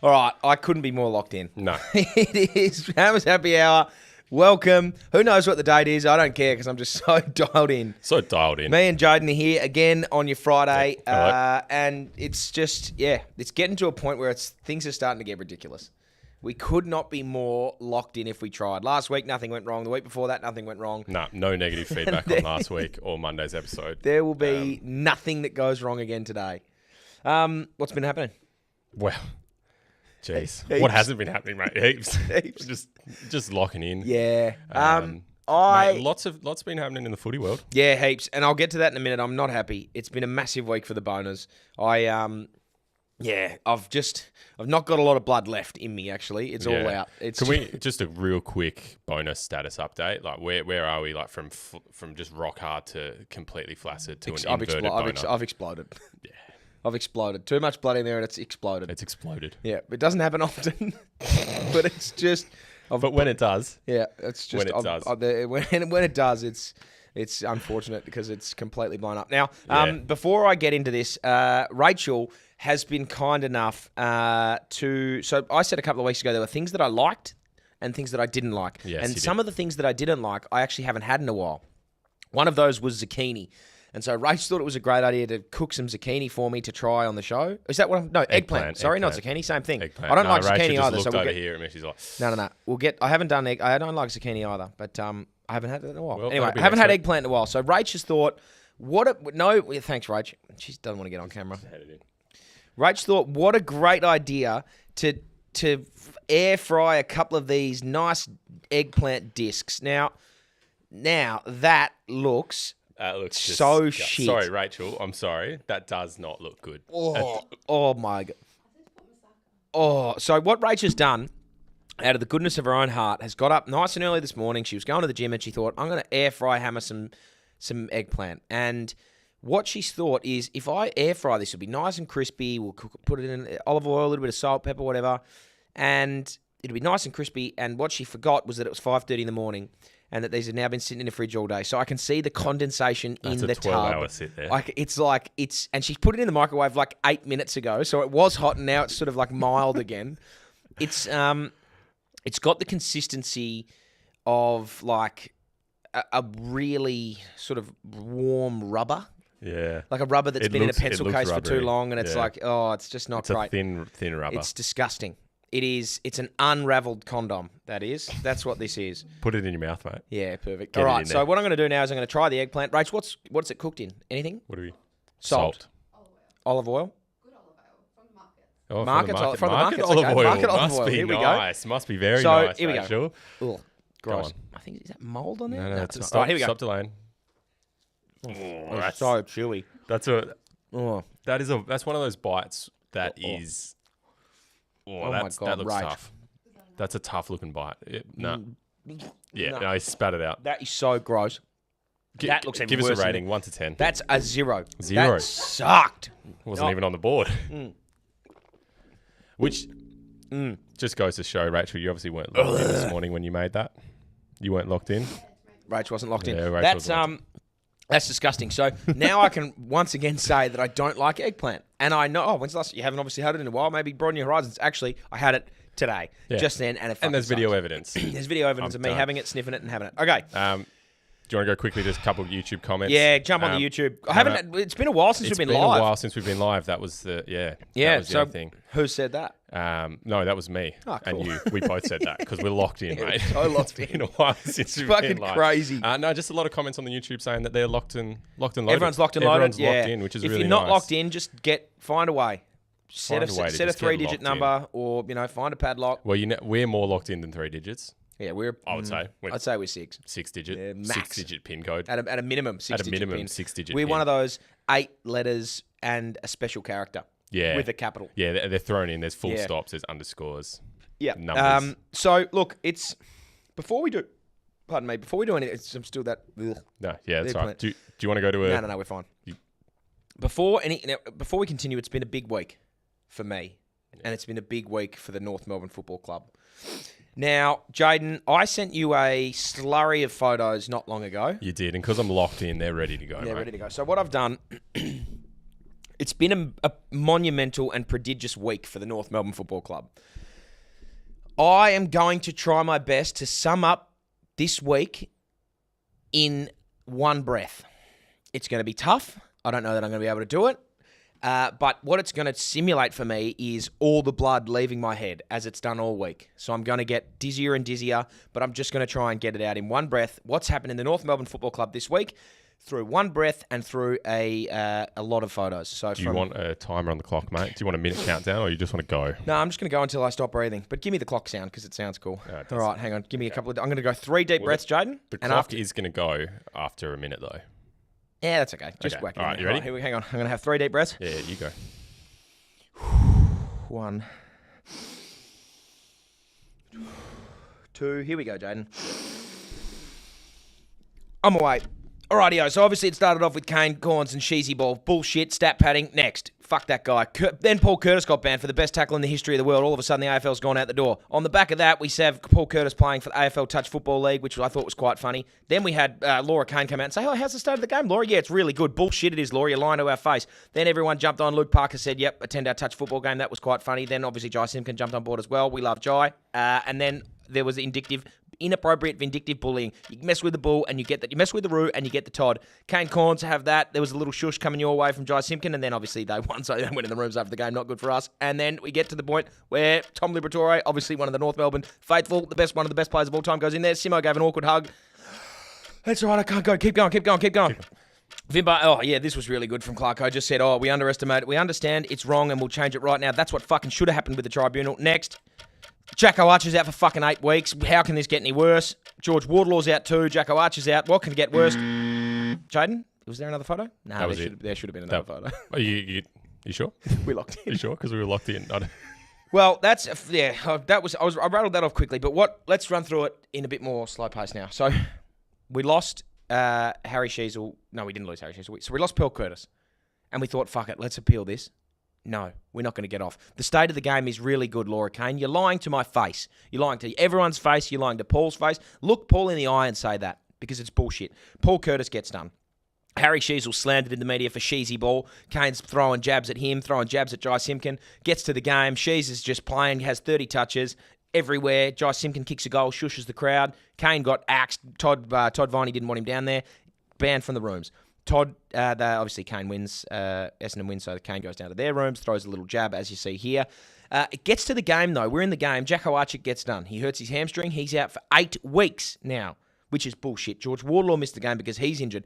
All right, I couldn't be more locked in. No. It is Hammers Happy Hour. Welcome. Who knows what the date is? I don't care because I'm just so dialed in. So dialed in. Me and Jaiden are here again on your Friday, Hello. and it's just, it's getting to a point where things are starting to get ridiculous. We could not be more locked in if we tried. Last week, nothing went wrong. The week before that, nothing went wrong. No negative feedback on last week or Monday's episode. There will be nothing that goes wrong again today. What's been happening? Well, jeez. Heaps. What hasn't been happening, mate? Heaps. Heaps. Just locking in. Yeah. Mate, lots been happening in the footy world. Yeah, heaps. And I'll get to that in a minute. I'm not happy. It's been a massive week for the boners. I've not got a lot of blood left in me, actually. It's all out. Can we just a real quick bonus status update? Like, where are we? Like from just rock hard to completely flaccid to an inverted boner? I've exploded. Yeah. I've exploded. Too much blood in there and it's exploded. It's exploded. Yeah, it doesn't happen often, but it's just. But when it does, it's just when it does, it's unfortunate because it's completely blown up. Now, before I get into this, Rachel has been kind enough to. So I said a couple of weeks ago there were things that I liked and things that I didn't like, and some of the things that I didn't like I actually haven't had in a while. One of those was zucchini. And so Rach thought it was a great idea to cook some zucchini for me to try on the show. Is that what I'm... No, eggplant. Sorry, not zucchini. Same thing. Eggplant. I don't like zucchini Rachel either. Just looked so over here and she's like... No. We'll get... I haven't done egg... I don't like zucchini either, but I haven't had it in a while. Well, anyway, I haven't had eggplant in a while. So Rach has thought, thanks, Rach. She doesn't want to get on camera. Rach thought, what a great idea to air fry a couple of these nice eggplant discs. Now that looks... looks so shit. Sorry, Rachel. I'm sorry. That does not look good. Oh my God. Oh, so what Rach has done, out of the goodness of her own heart, has got up nice and early this morning. She was going to the gym and she thought, I'm going to air fry Hammer some eggplant. And what she's thought is, if I air fry this, it'll be nice and crispy. We'll put it in olive oil, a little bit of salt, pepper, whatever. And it'll be nice and crispy. And what she forgot was that it was 5:30 in the morning. And that these have now been sitting in the fridge all day. So I can see the condensation in the tub. That's a 12-hour sit there. And she put it in the microwave like 8 minutes ago. So it was hot and now it's sort of like mild again. It's got the consistency of like a really sort of warm rubber. Yeah. Like a rubber that's been in a pencil case for too long. And it's like, it's just not great. It's a thin rubber. It's disgusting. It's an unraveled condom, that is. That's what this is. Put it in your mouth, mate. Yeah, perfect. All right, so what I'm going to do now is I'm going to try the eggplant. Rach, what's it cooked in? Anything? What do we... Salt. Olive oil? Good olive oil from the market. From the market. Olive oil. Market olive Must oil. be Here we nice. go. Must be very so, nice, here we Rachel. Go. Ugh, gross. on. I think, is that mold on there? No, it's not. All right, here we go. Stop delaying. It's so chewy. That's one of those bites that is... Oh my God, that looks Rach. tough. That's a tough looking bite. No. He spat it out. That is so gross. That looks even Give us worse a than rating, it. 1 to 10. That's a 0. Zero. That sucked. Wasn't even on the board. Which just goes to show, Rachel, you obviously weren't locked in this morning when you made that. You weren't locked in. Rach wasn't locked in. Yeah, Rach That's disgusting. So now I can once again say that I don't like eggplant. And I know, when's the last... You haven't obviously had it in a while. Maybe broaden your horizons. Actually, I had it today, just then, and it fucking there's video sucks. evidence. There's video evidence of me having it, sniffing it, and having it. Okay. Do you want to go quickly? Just a couple of YouTube comments. Yeah, jump on the YouTube. It's been a while since we've been live. It's been a while since we've been live. That was the That was the thing. Who said that? No, that was me and you. We both said that because we're locked in, mate. So locked in. It's been a while since we've fucking been live. Crazy. No, just a lot of comments on the YouTube saying that they're locked and loaded. Everyone's locked and loaded. Everyone's locked in, which is really nice. If you're not locked in, just find a way. Set a 3-digit number, or find a padlock. Well, we're more locked in than 3 digits. Yeah, I would say. I'd say we're 6. 6-digit. Max. 6-digit pin code. At a minimum, 6-digit pin. 6-digit We're pin. one of those 8 letters and a special character. Yeah. With a capital. Yeah, they're thrown in. There's full stops. There's underscores. Yeah. Numbers. So look, it's before we do anything, I'm still that. Ugh. No, yeah, that's right. Do you want to go to a... No, we're fine. Before we continue, it's been a big week for me, and it's been a big week for the North Melbourne Football Club. Now, Jaiden, I sent you a slurry of photos not long ago. You did, and because I'm locked in, they're ready to go. They're mate. ready to go. So what I've done It's been a monumental and prodigious week for the North Melbourne Football Club. I am going to try my best to sum up this week in one breath. It's going to be tough. I don't know that I'm going to be able to do it. But what it's going to simulate for me is all the blood leaving my head, as it's done all week. So I'm going to get dizzier and dizzier, but I'm just going to try and get it out in one breath. What's happened in the North Melbourne Football Club this week, through one breath and through a lot of photos. So do you want a timer on the clock, mate? Do you want a minute countdown, or you just want to go? No, I'm just going to go until I stop breathing. But give me the clock sound, because it sounds cool. All right, hang on. Give me a couple of... I'm going to go 3 deep breaths, Jaiden. The clock is going to go after a minute, though. Yeah, that's okay. Just whack it. All right, you ready? Right, hang on. I'm going to have 3 deep breaths. Yeah, you go. 1, 2. Here we go, Jaiden. I'm away. Alrighty, so obviously it started off with Kane, Const and Sheezy Ball. Bullshit, stat padding. Next. Fuck that guy. Then Paul Curtis got banned for the best tackle in the history of the world. All of a sudden, the AFL's gone out the door. On the back of that, we have Paul Curtis playing for the AFL Touch Football League, which I thought was quite funny. Then we had Laura Kane come out and say, oh, how's the state of the game, Laura? Yeah, it's really good. Bullshit it is, Laura. You're lying to our face. Then everyone jumped on. Luke Parker said, yep, attend our Touch Football game. That was quite funny. Then obviously Jai Simpkin jumped on board as well. We love Jai. And then there was inappropriate, vindictive bullying. You mess with the bull and you get that. You mess with the Roo and you get the Todd. Kane Const have that. There was a little shush coming your way from Jai Simpkin, and then obviously they won, so they went in the rooms after the game. Not good for us. And then we get to the point where Tom Liberatore, obviously one of the North Melbourne faithful, one of the best players of all time, goes in there. Simo gave an awkward hug. That's all right. I can't go. Keep going. Vimba, oh yeah, this was really good from Clarko. Just said, oh, we understand it's wrong and we'll change it right now. That's what fucking should have happened with the tribunal. Next. Jacko Archer's out for fucking 8 weeks. How can this get any worse? George Wardlaw's out too. Jacko Archer's out. What can get worse? Jaiden, was there another photo? No, there should have been another photo. Are you sure? We locked in. You sure? Because we were locked in. Well, I rattled that off quickly, but let's run through it in a bit more slow pace now. So we lost Harry Sheezel. No, we didn't lose Harry Sheezel. So we lost Paul Curtis. And we thought, fuck it, let's appeal this. No, we're not going to get off. The state of the game is really good, Laura Kane. You're lying to my face. You're lying to everyone's face. You're lying to Paul's face. Look Paul in the eye and say that, because it's bullshit. Paul Curtis gets done. Harry Sheezel slandered in the media for Sheezy Ball. Kane's throwing jabs at him, throwing jabs at Jai Simpkin. Gets to the game. Sheez is just playing, has 30 touches everywhere. Jai Simpkin kicks a goal, shushes the crowd. Kane got axed. Todd Viney didn't want him down there. Banned from the rooms. Todd, obviously Kane wins, Essendon wins, so Kane goes down to their rooms, throws a little jab, as you see here. It gets to the game, though. We're in the game. Jacko Archer gets done. He hurts his hamstring. He's out for 8 weeks now, which is bullshit. George Wardlaw missed the game because he's injured.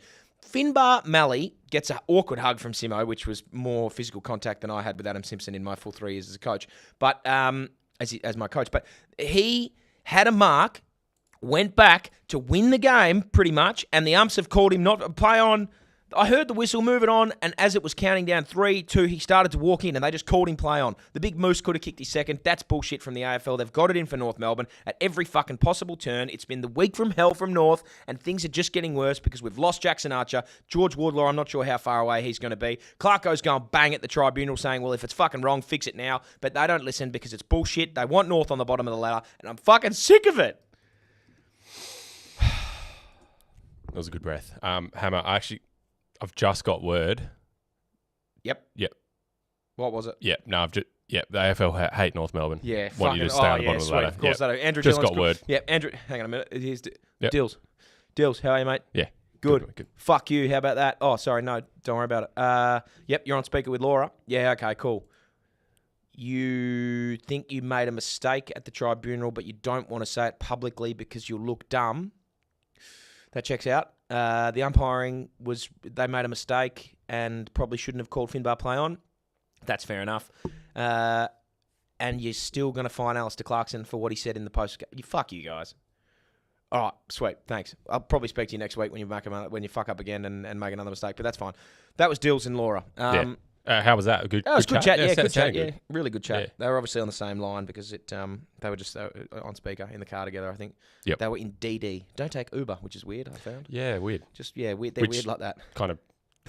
Finbar Malley gets an awkward hug from Simo, which was more physical contact than I had with Adam Simpson in my full 3 years as a coach, but as my coach. But he had a mark, went back to win the game pretty much, and the umps have called him not to play on. I heard the whistle, move it on, and as it was counting down 3, 2, he started to walk in, and they just called him play on. The big moose could have kicked his second. That's bullshit from the AFL. They've got it in for North Melbourne at every fucking possible turn. It's been the week from hell from North, and things are just getting worse because we've lost Jackson Archer. George Wardlaw, I'm not sure how far away he's going to be. Clarko's going bang at the tribunal saying, well, if it's fucking wrong, fix it now. But they don't listen because it's bullshit. They want North on the bottom of the ladder, and I'm fucking sick of it. That was a good breath. Hammer, I've just got word. Yep. What was it? Yep. No, the AFL hate North Melbourne. Yeah. Want you to stay on the bottom of the ladder. Of course they do. Andrew just Dillon's got word. Yep. Andrew, hang on a minute. Here's Dills. Dills, how are you, mate? Yeah. Good. Fuck you. How about that? Oh, sorry. No, don't worry about it. Yep, you're on speaker with Laura. Yeah, okay, cool. You think you made a mistake at the tribunal, but you don't want to say it publicly because you'll look dumb. That checks out. The umpiring they made a mistake and probably shouldn't have called Finbar play on. That's fair enough. And you're still going to fine Alistair Clarkson for what he said in the post. Fuck you guys. All right, sweet. Thanks. I'll probably speak to you next week when you fuck up again and make another mistake, but that's fine. That was Dills and Laura. How was that? Good chat. Yeah, good chat. Yeah, really good chat. Yeah. They were obviously on the same line because they were just on speaker in the car together. I think. Yep. They were in DD. Don't take Uber, which is weird. I found. Yeah, weird. Weird. They're weird like that. Kind of.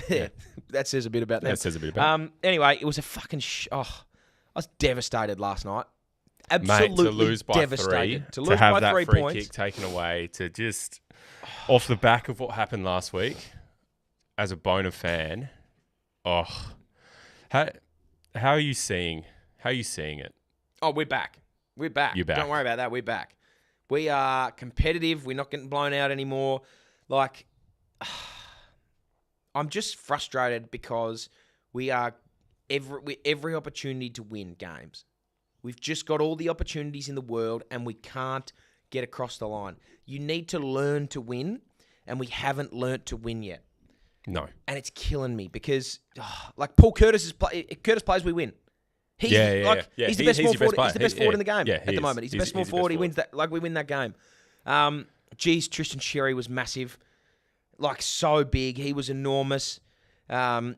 Yeah, that says a bit about them. That says a bit about. Anyway, it was a fucking. I was devastated last night. Absolutely to lose by devastated. 3, to have that free kick taken away, to just off the back of what happened last week, as a Bona fan, How are you seeing it? Oh, we're back. We're back. You're back. Don't worry about that. We're back. We are competitive. We're not getting blown out anymore. Like, I'm just frustrated because we are every opportunity to win games. We've just got all the opportunities in the world and we can't get across the line. You need to learn to win, and we haven't learnt to win yet. No. And it's killing me because, like, Paul Curtis plays, we win. He's He's the best small forward. He's the best forward in the game at the moment. He's the best small forward. He wins that. Like, we win that game. Tristan Sherry was massive, like so big. He was enormous. Our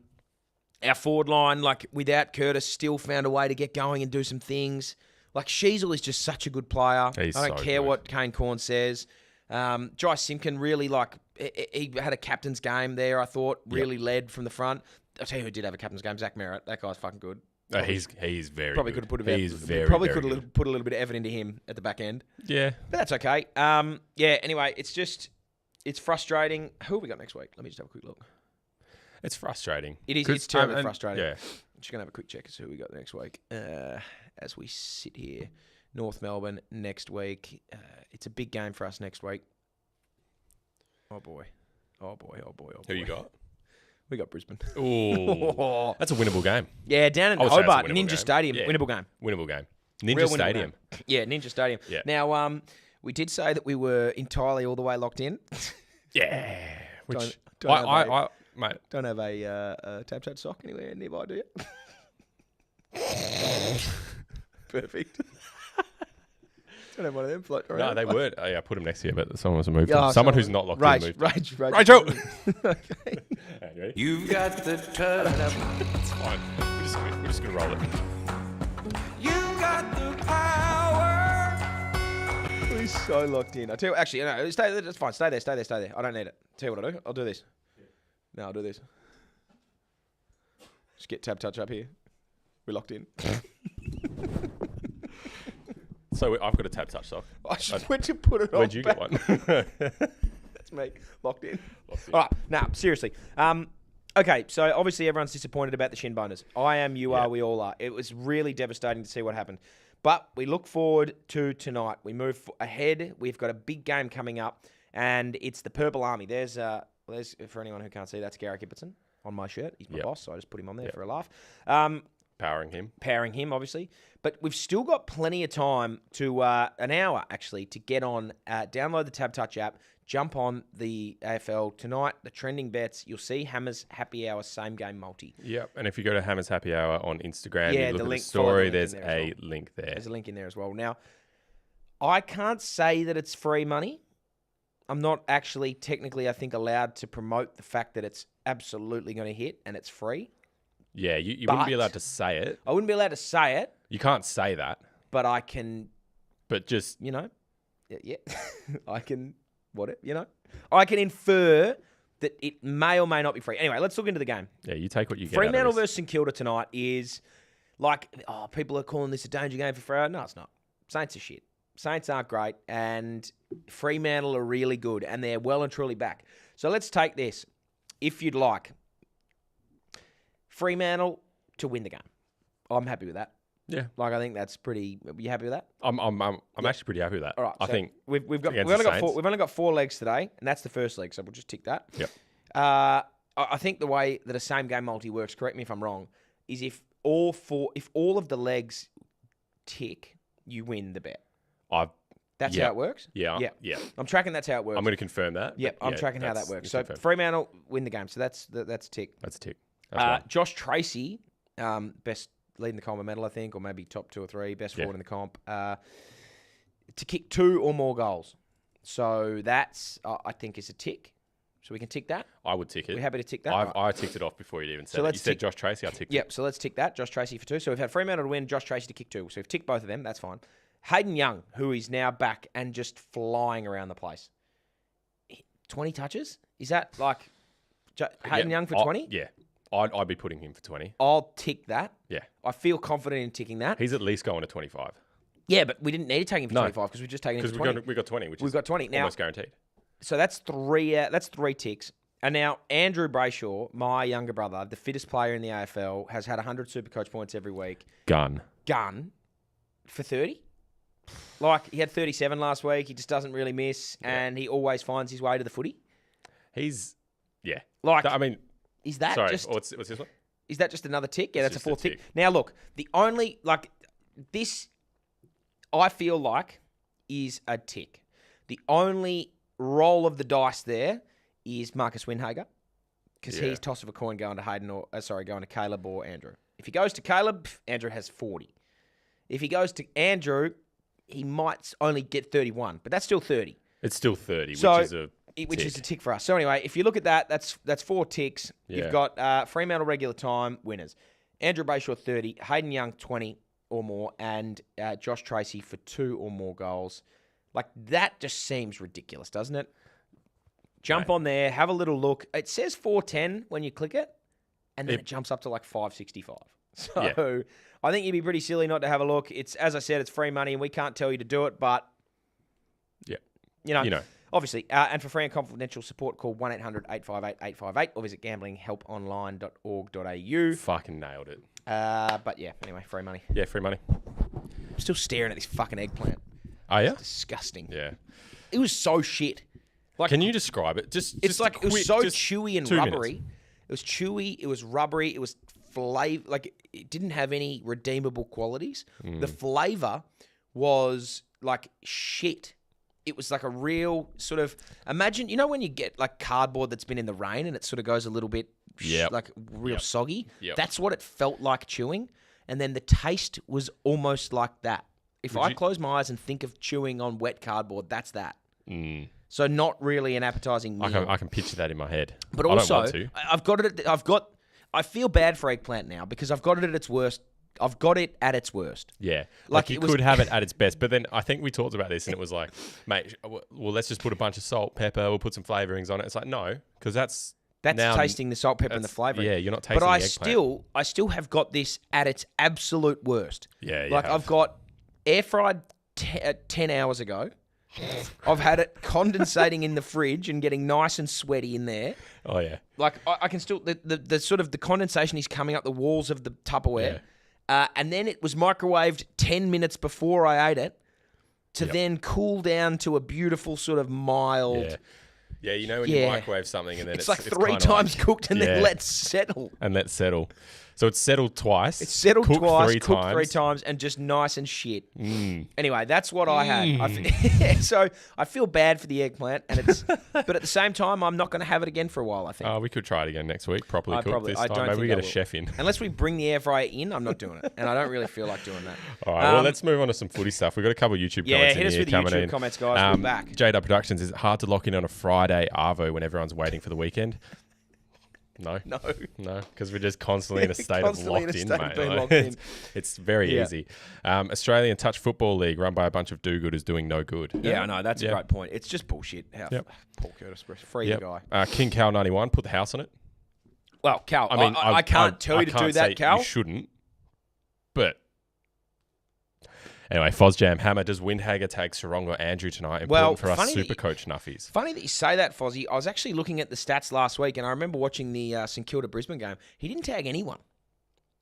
forward line, like without Curtis, still found a way to get going and do some things. Like Sheasel is just such a good player. I don't care what Kane Corn says. Jai Simpkin really he had a captain's game there. I thought really led from the front. I'll tell you who did have a captain's game. Zach Merritt. That guy's fucking good. He's very probably good. Could have put a little bit of effort into him at the back end. Yeah, but that's okay. Anyway, it's frustrating. Who have we got next week? Let me just have a quick look. It's frustrating. It is. It's terribly frustrating. Yeah. I'm just gonna have a quick check and see who we got next week. As we sit here, North Melbourne next week. It's a big game for us next week. Oh boy. Who you got? We got Brisbane. Ooh, that's a winnable game. Yeah, down in Hobart, Ninja game. Stadium. Yeah. Winnable game. Winnable game. Ninja Stadium. Game. Yeah, Ninja Stadium. Yeah. Now, we did say that we were entirely all the way locked in. Yeah. Which mate, don't have a TABtouch sock anywhere nearby, do you? Perfect. Don't have one of them float around. No, they weren't. I put them next to you, but someone must have moved them. Someone who's not locked in moved. Rachel. Okay. Ready? You've got the turn up. It's fine. We're just going to roll it. You got the power. We're so locked in. I tell you, actually, no, that's fine. Stay there. I don't need it. Tell you what I'll do. I'll do this. No, I'll do this. Just get TABtouch up here. We're locked in. So I've got a TABtouch sock. I just went to put it on. Where'd you get one? That's me. Locked in. All right. Now, seriously. Okay, so obviously everyone's disappointed about the shin boners. I am, you are, we all are. It was really devastating to see what happened. But we look forward to tonight. We move ahead. We've got a big game coming up, and it's the Purple Army. There's for anyone who can't see, that's Garrick Ibbotson on my shirt. He's my boss, so I just put him on there for a laugh. Powering him, obviously. But we've still got plenty of time to, an hour actually, to get on, download the TABtouch app, jump on the AFL tonight, the trending bets. You'll see Hammer's Happy Hour same game multi. Yep. And if you go to Hammer's Happy Hour on Instagram, you look at the link, story, there's a link there. There's a link in there as well. Now, I can't say that it's free money. I'm not actually technically, I think, allowed to promote the fact that it's absolutely going to hit and it's free. Yeah, you wouldn't be allowed to say it. I wouldn't be allowed to say it. You can't say that. But I can... But just... Yeah. I can... I can infer that it may or may not be free. Anyway, let's look into the game. Yeah, you take what you get. Fremantle versus St Kilda tonight is like, people are calling this a danger game for Freo. No, it's not. Saints are shit. Saints aren't great, and Fremantle are really good, and they're well and truly back. So let's take this, if you'd like. Fremantle to win the game. I'm happy with that. Yeah, I think that's pretty. Are you happy with that? I'm actually pretty happy with that. All right, I think we've only got 4 legs today, and that's the first leg. So we'll just tick that. Yep. I think the way that a same game multi works, correct me if I'm wrong, is if all of the legs tick, you win the bet. That's how it works? Yeah. I'm tracking that's how it works. I'm going to confirm that. Yep, I'm tracking how that works. So Fremantle win the game. So that's a tick. That's a tick. Josh Tracy, best leading the Coleman medal, I think, or maybe top 2 or 3, best forward in the comp, to kick 2 or more goals. So that's, I think, is a tick. So we can tick that. I would tick it. We're happy to tick that. I ticked it off before you'd even said it. You said Josh Tracy, I ticked it. Yep, so let's tick that. Josh Tracy for 2. So we've had Fremantle to win, Josh Tracy to kick 2. So we've ticked both of them. That's fine. Jaiden Young, who is now back and just flying around the place. 20 touches? Is that like Jaiden Young for 20? Yeah. I'd be putting him for 20. I'll tick that. Yeah. I feel confident in ticking that. He's at least going to 25. Yeah, but we didn't need to take him for 25 because we've just taken him for 20. Because we got 20, which we've is got 20 now, almost guaranteed. So that's 3 ticks. And now Andrew Brayshaw, my younger brother, the fittest player in the AFL, has had 100 Supercoach points every week. Gun For 30. Like, he had 37 last week. He just doesn't really miss, and he always finds his way to the footy. He's, Like, I mean, is that sorry, just... what's this one? Is that just another tick? Yeah, that's a just 4th a tick. tick. Now, look, the only, like, this, I feel like, is a tick. The only roll of the dice there is Marcus Windhager, because he's toss of a coin going to Jaiden going to Caleb or Andrew. If he goes to Caleb, Andrew has 40. If he goes to Andrew, he might only get 31, but that's still 30. It's still 30, So, which is a tick for us. So anyway, if you look at that, that's 4 ticks. Yeah. You've got Fremantle regular time winners. Andrew Brayshaw 30, Hayden Young 20 or more, and Josh Tracy for 2 or more goals. Like, that just seems ridiculous, doesn't it? Jump on there, have a little look. It says 410 when you click it, and then it jumps up to like 565. So I think you'd be pretty silly not to have a look. It's, as I said, it's free money, and we can't tell you to do it, but you know. Obviously, and for free and confidential support, call 1-800-858-858 or visit gamblinghelponline.org.au. Fucking nailed it. But yeah, anyway, free money. Yeah, free money. I'm still staring at this fucking eggplant. Oh, yeah? It's disgusting. Yeah. It was so shit. Like, can you describe it? It's like, it was so chewy and 2 rubbery. minutes. It was chewy, it was rubbery, it was flavor. Like, it didn't have any redeemable qualities. The flavor was like shit. It was like a real sort of, imagine, you know when you get like cardboard that's been in the rain and it sort of goes a little bit like real soggy? Yep. That's what it felt like chewing. And then the taste was almost like that. If I close my eyes and think of chewing on wet cardboard, that's that. So not really an appetizing meal. I can picture that in my head. But also, I don't want to. I feel bad for Eggplant now because I've got it at its worst. I've got it at its worst. Yeah. Like you could have it at its best. But then I think we talked about this and it was like, mate, well, let's just put a bunch of salt, pepper, we'll put some flavorings on it. It's like, no, because that's now, tasting the salt, pepper, and the flavoring. Yeah, you're not tasting the eggplant. I still have got this at its absolute worst. Yeah, like I've got air fried 10 hours ago. I've had it condensating in the fridge and getting nice and sweaty in there. Oh yeah. Like I can still the sort of the condensation is coming up the walls of the Tupperware. Yeah. And then it was microwaved 10 minutes before I ate it to then cool down to a beautiful sort of mild. Yeah. Yeah, you know when you microwave something and then it's like 3 times cooked and then let settle. And let settle. So it's settled twice. It's settled twice, cooked 3 times, and just nice and shit. Anyway, that's what I had. So I feel bad for the eggplant, and but at the same time, I'm not going to have it again for a while, I think. We could try it again next week, properly cooked this time. Maybe we get a chef in. Unless we bring the air fryer in, I'm not doing it. And I don't really feel like doing that. All right, well, let's move on to some footy stuff. We've got a couple of YouTube comments in here coming in. Yeah, hit us with the YouTube comments, guys. We're back. Jaiden Productions, is it hard to lock in on a Friday arvo when everyone's waiting for the weekend? No, because we're just constantly in a state of locked in, mate. It's very easy. Australian Touch Football League, run by a bunch of do-gooders doing no good. Yeah, I know. That's a great point. It's just bullshit. Paul Curtis, free the guy. King Cal 91, put the house on it. Well, Cal, I mean, I can't tell you to do that, Cal. You shouldn't, but... Anyway, Fozjam Hammer, does Windhager take Sarong or Andrew tonight? Important for us Supercoach nuffies. Funny that you say that, Fozzie. I was actually looking at the stats last week, and I remember watching the St Kilda Brisbane game. He didn't tag anyone.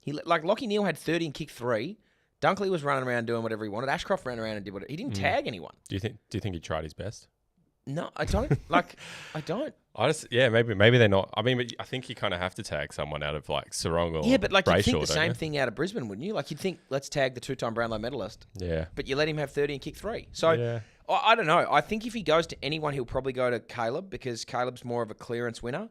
Lockie Neal had 30 and kicked 3. Dunkley was running around doing whatever he wanted. Ashcroft ran around and did whatever. He didn't tag anyone. Do you think he tried his best? No, I don't. I don't. Maybe they're not. I mean, but I think you kind of have to tag someone out of like Sarong or but like Brayshaw, you'd think the same thing out of Brisbane, wouldn't you? Like you'd think, let's tag the 2-time Brownlow medalist. Yeah. But you let him have 30 and kick 3. So I don't know. I think if he goes to anyone, he'll probably go to Caleb because Caleb's more of a clearance winner.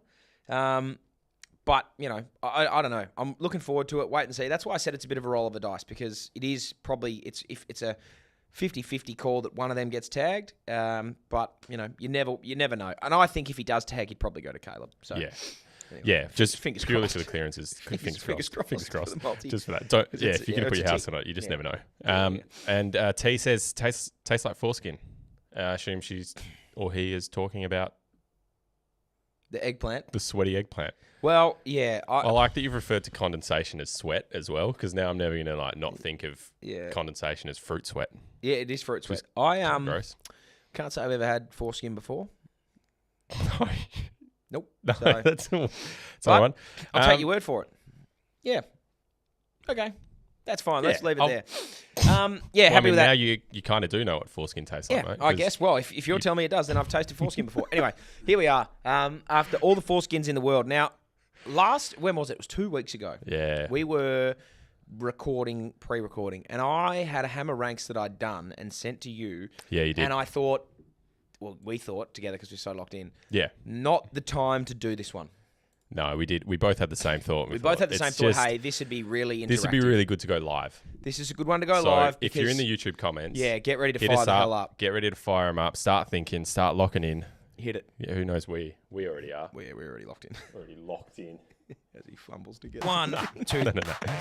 But you know, I don't know. I'm looking forward to it. Wait and see. That's why I said it's a bit of a roll of the dice because it is probably if it's a 50-50 call that one of them gets tagged, but you know, you never know. And I think if he does tag, he'd probably go to Caleb. So anyway, just fingers purely crossed. for the clearances. Fingers crossed. For just for that. If you can put your house on it, you just never know. And T says tastes like foreskin. I assume she's or he is talking about the eggplant, the sweaty eggplant. Well, yeah. I like that you've referred to condensation as sweat as well, because now I'm never going to not think of condensation as fruit sweat. Yeah, it is fruit sweat. Gross. Can't say I've ever had foreskin before. Nope. No, So, that's all right. I'll take your word for it. Yeah. Okay. That's fine. Let's leave it there. Happy with that. Now you kind of do know what foreskin tastes like, mate. I guess. Well, if you're telling me it does, then I've tasted foreskin before. Anyway, here we are. After all the foreskins in the world. Now, when was it? It was 2 weeks ago. Yeah. We were pre-recording, and I had a hammer ranks that I'd done and sent to you. Yeah, you did. And I thought, we thought together because we're so locked in. Yeah. Not the time to do this one. No, we did. We both had the same thought. We both had the same thought. Hey, this would be really interactive. This would be really good to go live. This is a good one to go live. If you're in the YouTube comments, get ready to hit fire us the hell up. Get ready to fire them up. Start thinking. Start locking in. Hit it. Yeah, who knows? We already are. We're already locked in. Already locked in. As he fumbles together. 1, 2,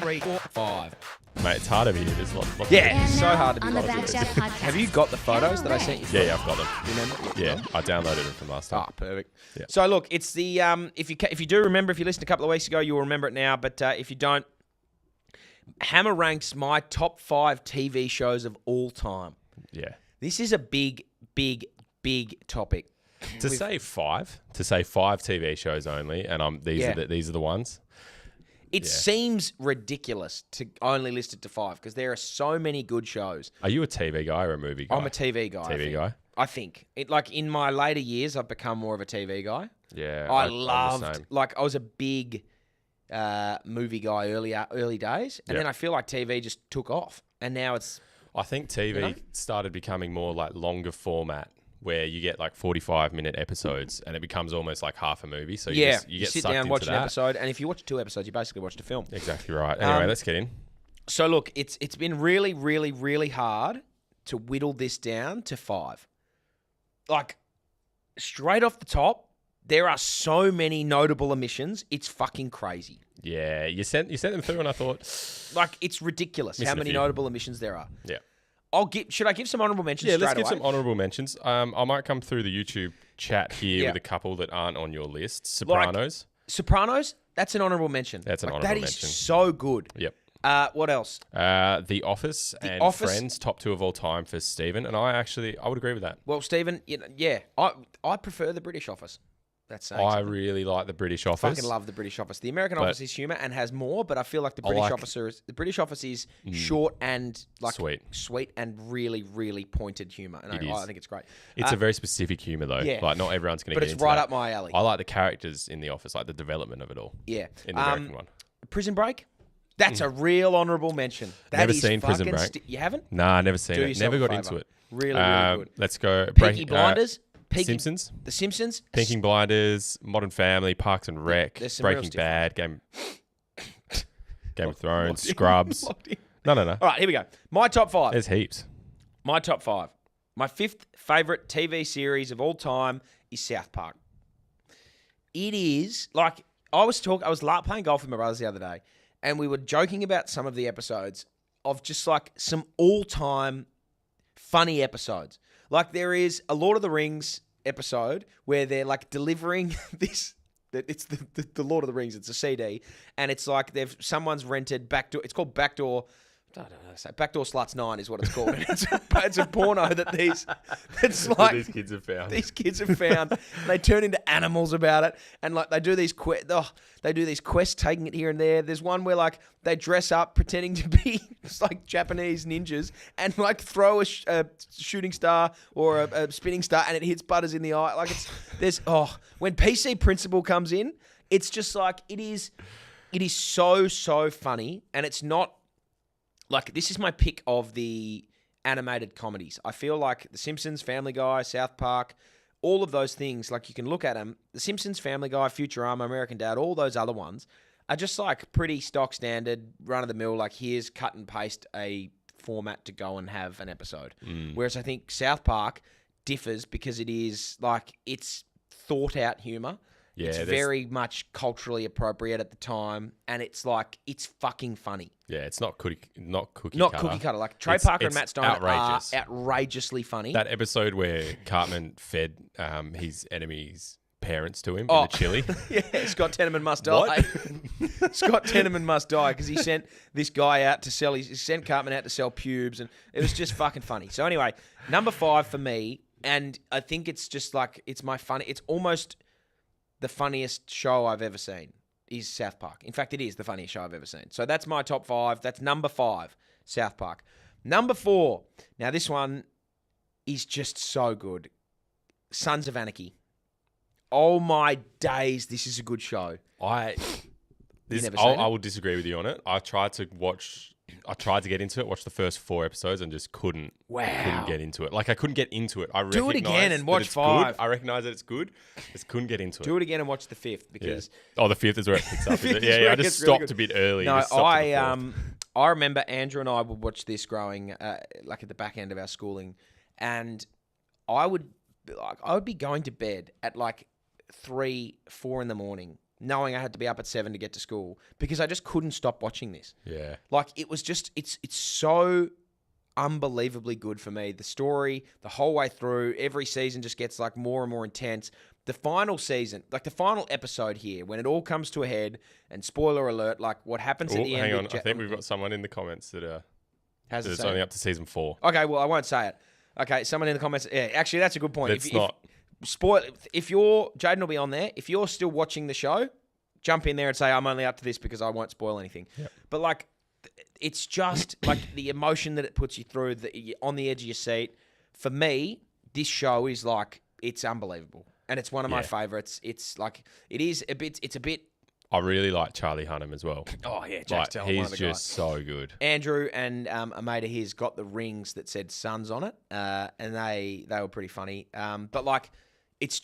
3, 4, 5. Mate, it's hard over here. There's lots it's so hard to be on the locked in. BackChat podcast. Have you got the photos that I sent you? Yeah, I've got them. You remember? Yeah, I downloaded them from last time. Perfect. Yeah. So look, it's the if you do remember, if you listened a couple of weeks ago, you'll remember it now. But if you don't, Hammer ranks my top 5 TV shows of all time. Yeah. This is a big topic. To say five TV shows only, and these are the ones. It seems ridiculous to only list it to 5 because there are so many good shows. Are you a TV guy or a movie guy? I'm a TV guy. TV guy? I think. In my later years, I've become more of a TV guy. Yeah. I I'm the loved, same. I was a big movie guy early days, and then I feel like TV just took off, and now it's... I think TV started becoming more like longer format, where you get like 45-minute episodes, and it becomes almost like half a movie. So you get sit sucked down, into watch that. an episode, and if you watch 2 episodes, you basically watched a film. Exactly right. Anyway, let's get in. So look, it's been really, really, really hard to whittle this down to 5. Like, straight off the top, there are so many notable omissions. It's fucking crazy. Yeah, you sent them through, and I thought, like, it's ridiculous how many notable omissions there are. Yeah. Should I give some honourable mentions? Yeah, let's give some honourable mentions. I might come through the YouTube chat here with a couple that aren't on your list. Sopranos. Sopranos, that's an honourable mention. That's an honourable mention. That is so good. Yep. What else? The Office and Friends, top 2 of all time for Stephen, and I would agree with that. Well, Stephen, I prefer the British Office. That's saying I something. really like the British Office. I fucking love the British Office. The American Office is humour and has more, but I feel like the British Office is short and sweet and really, really pointed humour. And I think it's great. It's a very specific humour though. Yeah. Like not everyone's going to get into But it's right that. up my alley. I like the characters in The Office, like the development of it all. Yeah. In the American one. Prison Break. That's a real honourable mention. Never seen Prison Break. You haven't? Nah, never seen it. Never got into it. Really, really good. Let's go. Peaky Blinders. Simpsons. The Simpsons. Peaky Blinders, Modern Family, Parks and Rec, Breaking Bad, Game of Thrones, Scrubs. No. All right, here we go. My top 5. There's heaps. My top 5. My 5th favourite TV series of all time is South Park. It is like I was playing golf with my brothers the other day, and we were joking about some of the episodes of just like some all-time funny episodes. Like there is a Lord of the Rings episode where they're like delivering this. It's the Lord of the Rings. It's a CD, and it's like someone's rented Backdoor. It's called Backdoor. I don't know. Backdoor Sluts 9 is what it's called. It's a porno that these kids have found. These kids have found. And they turn into animals about it, and like they do these quests, taking it here and there. There's one where like they dress up pretending to be like Japanese ninjas and like throw a shooting star or a spinning star, and it hits Butters in the eye. Like when PC Principal comes in, it's just like it is so funny, and it's not. Like, this is my pick of the animated comedies. I feel like The Simpsons, Family Guy, South Park, all of those things, like, you can look at them. The Simpsons, Family Guy, Futurama, American Dad, all those other ones are just, like, pretty stock standard, run-of-the-mill, like, here's cut and paste a format to go and have an episode. Whereas I think South Park differs because it is, like, it's thought-out humour. Yeah, it's very much culturally appropriate at the time, and it's like it's fucking funny. Yeah, it's not cookie cutter. Like Trey Parker and Matt Stone are outrageously funny. That episode where Cartman fed his enemies' parents to him in the chili. Yeah, Scott Tenorman must die. Scott Tenorman must die because he sent this guy out to sell. He sent Cartman out to sell pubes, and it was just fucking funny. So anyway, number 5 for me, and I think it's just like it's my fun. It's almost. the funniest show I've ever seen is South Park. In fact, it is the funniest show I've ever seen. So that's my top 5. That's number 5, South Park. Number 4. Now this one is just so good. Sons of Anarchy. Oh my days, this is a good show. I will disagree with you on it. I tried to get into it, watch the first 4 episodes, and just couldn't get into it. Like, I couldn't get into it. Do it again and watch 5. I recognize that it's good. Just couldn't get into it. Do it again and watch the 5th because... Yeah. Oh, the 5th is where it picks up, is it? Yeah, I just stopped a bit early. No, I remember Andrew and I would watch this growing, like at the back end of our schooling, and I would be going to bed at like 3, 4 in the morning, knowing I had to be up at 7 to get to school because I just couldn't stop watching this. Yeah. Like, it was just, it's so unbelievably good for me. The story, the whole way through, every season just gets like more and more intense. The final season, like the final episode here, when it all comes to a head, and spoiler alert, like what happens at the end. Hang on, I think we've got someone in the comments that it's only up to season 4. Okay, well, I won't say it. Okay, someone in the comments. Yeah, actually, that's a good point. It's not. If you're, Jaiden will be on there. If you're still watching the show, jump in there and say, I'm only up to this because I won't spoil anything. Yep. But like, it's just like the emotion that it puts you through, that you're on the edge of your seat. For me, this show is like, it's unbelievable. And it's one of my favorites. It's like, it's a bit. I really like Charlie Hunnam as well. Oh yeah, Jack Tell, he's just so good. Andrew and a mate of his got the rings that said Sons on it, and they were pretty funny. But like, it's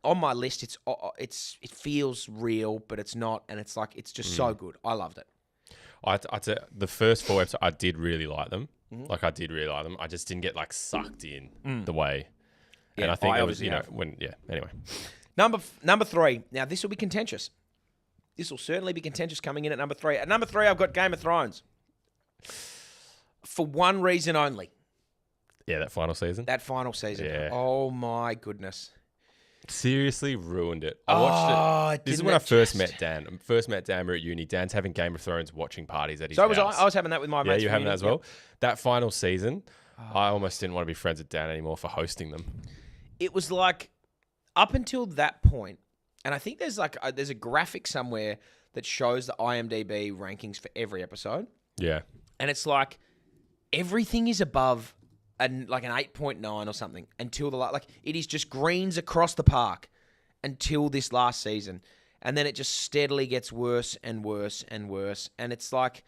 on my list. It feels real, but it's not, and it's like, it's just so good. I loved it. I'd say the first 4 episodes, I did really like them. Like, I did really like them. I just didn't get like sucked in the way. Yeah, and I think it was, anyway. Number 3. Now, this will be contentious. This will certainly be contentious coming in at number 3. At number 3, I've got Game of Thrones. For one reason only. Yeah, that final season. Yeah. Oh, my goodness. Seriously ruined it. I watched it. This is when I first met Dan. We were at uni. Dan's having Game of Thrones watching parties at his house. I was having that with my mates. Yeah, you having that as well? Yep. That final season, I almost didn't want to be friends with Dan anymore for hosting them. It was like, up until that point, and I think there's a graphic somewhere that shows the IMDb rankings for every episode. Yeah. And it's like, everything is above like an 8.9 or something until it is just greens across the park until this last season. And then it just steadily gets worse and worse and worse. And it's like,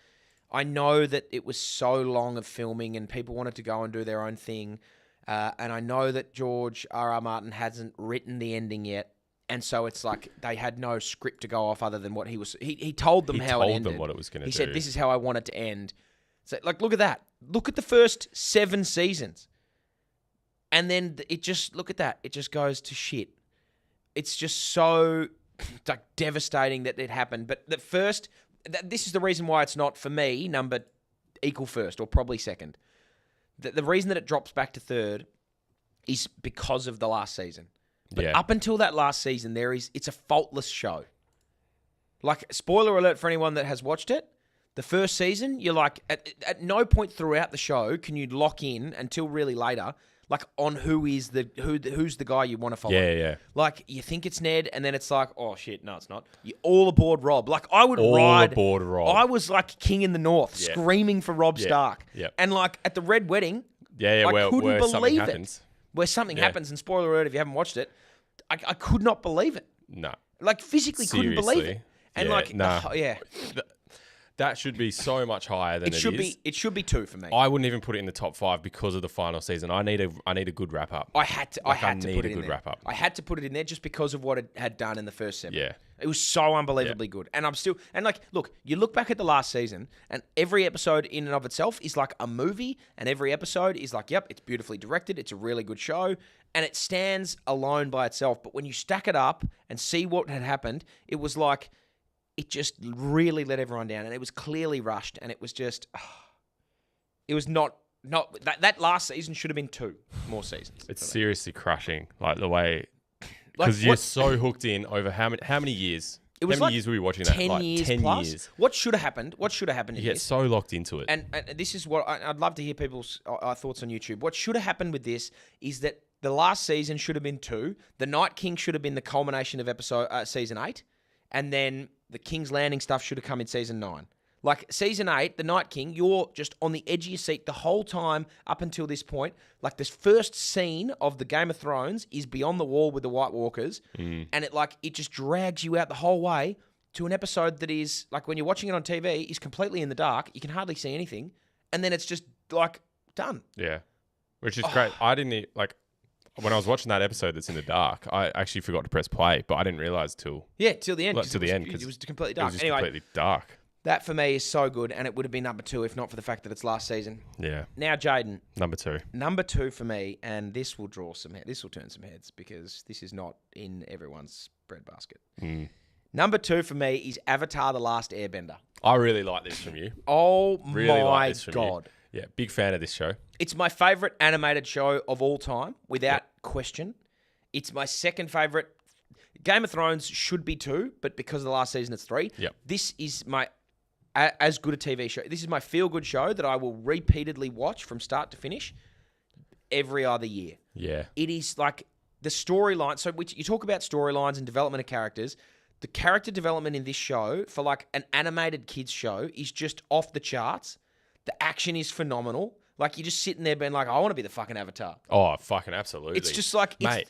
I know that it was so long of filming and people wanted to go and do their own thing. And I know that George R.R. Martin hasn't written the ending yet. And so it's like they had no script to go off other than what he was... He told them how it ended. He told them what it was going to do. He said, this is how I want it to end. So, like, look at that. Look at the first 7 seasons. And then it just... Look at that. It just goes to shit. It's just so like devastating that it happened. But the first... This is the reason why it's not, for me, equal first or probably second. The reason that it drops back to third is because of the last season. But up until that last season, it's a faultless show. Like, spoiler alert for anyone that has watched it, the first season, you're like, at no point throughout the show can you lock in until really later, like, on who's the guy you want to follow. Yeah. Like, you think it's Ned, and then it's like, oh shit, no, it's not. You're all aboard Rob. Like, I would aboard Rob. I was like king in the north, screaming for Rob Stark. Yeah. And like at the Red Wedding, I couldn't believe it. Where something happens, and spoiler alert if you haven't watched it, I could not believe it. No. Like, physically couldn't believe it. And that should be so much higher than it is. It should be 2 for me. I wouldn't even put it in the top 5 because of the final season. I need a good wrap up. I had to put it in there. Wrap up. I had to put it in there just because of what it had done in the first 7. Yeah. It was so unbelievably good. And look, you look back at the last season and every episode in and of itself is like a movie, and every episode is like, yep, it's beautifully directed. It's a really good show, and it stands alone by itself. But when you stack it up and see what had happened, it was like, it just really let everyone down, and it was clearly rushed, and it was just, it was not that last season should have been 2 more seasons. It's seriously crushing, like the way, because you're so hooked in over how many years? It was how many years were we watching that? 10 years 10 plus. Years. What should have happened? You get so locked into it. And this is what I'd love to hear people's thoughts on YouTube. What should have happened with this is that the last season should have been 2. The Night King should have been the culmination of season 8. And then the King's Landing stuff should have come in season 9. Like, season 8, the Night King, you're just on the edge of your seat the whole time up until this point. Like, this first scene of the Game of Thrones is beyond the wall with the White Walkers. And it just drags you out the whole way to an episode that is, like, when you're watching it on TV, is completely in the dark. You can hardly see anything. And then it's just, like, done. Yeah. Which is great. I didn't, like, when I was watching that episode that's in the dark, I actually forgot to press play, but I didn't realise till the end. Till the end. It was completely dark. It was just completely dark. That for me is so good, and it would have been number 2 if not for the fact that it's last season. Yeah. Now, Jaiden. Number 2. Number 2 for me, and this will turn some heads because this is not in everyone's breadbasket. Number 2 for me is Avatar: The Last Airbender. I really like this from you. Oh really my like this from God. You. Yeah, big fan of this show. It's my favourite animated show of all time, without question. It's my second favourite. Game of Thrones should be 2, but because of the last season, it's 3. Yep. This is my as good a TV show. This is my feel-good show that I will repeatedly watch from start to finish every other year. Yeah. It is like the storyline. So you talk about storylines and development of characters. The character development in this show for like an animated kids show is just off the charts. The action is phenomenal. Like, you're just sitting there being like, I want to be the fucking Avatar. Oh, fucking absolutely. It's just like... Mate,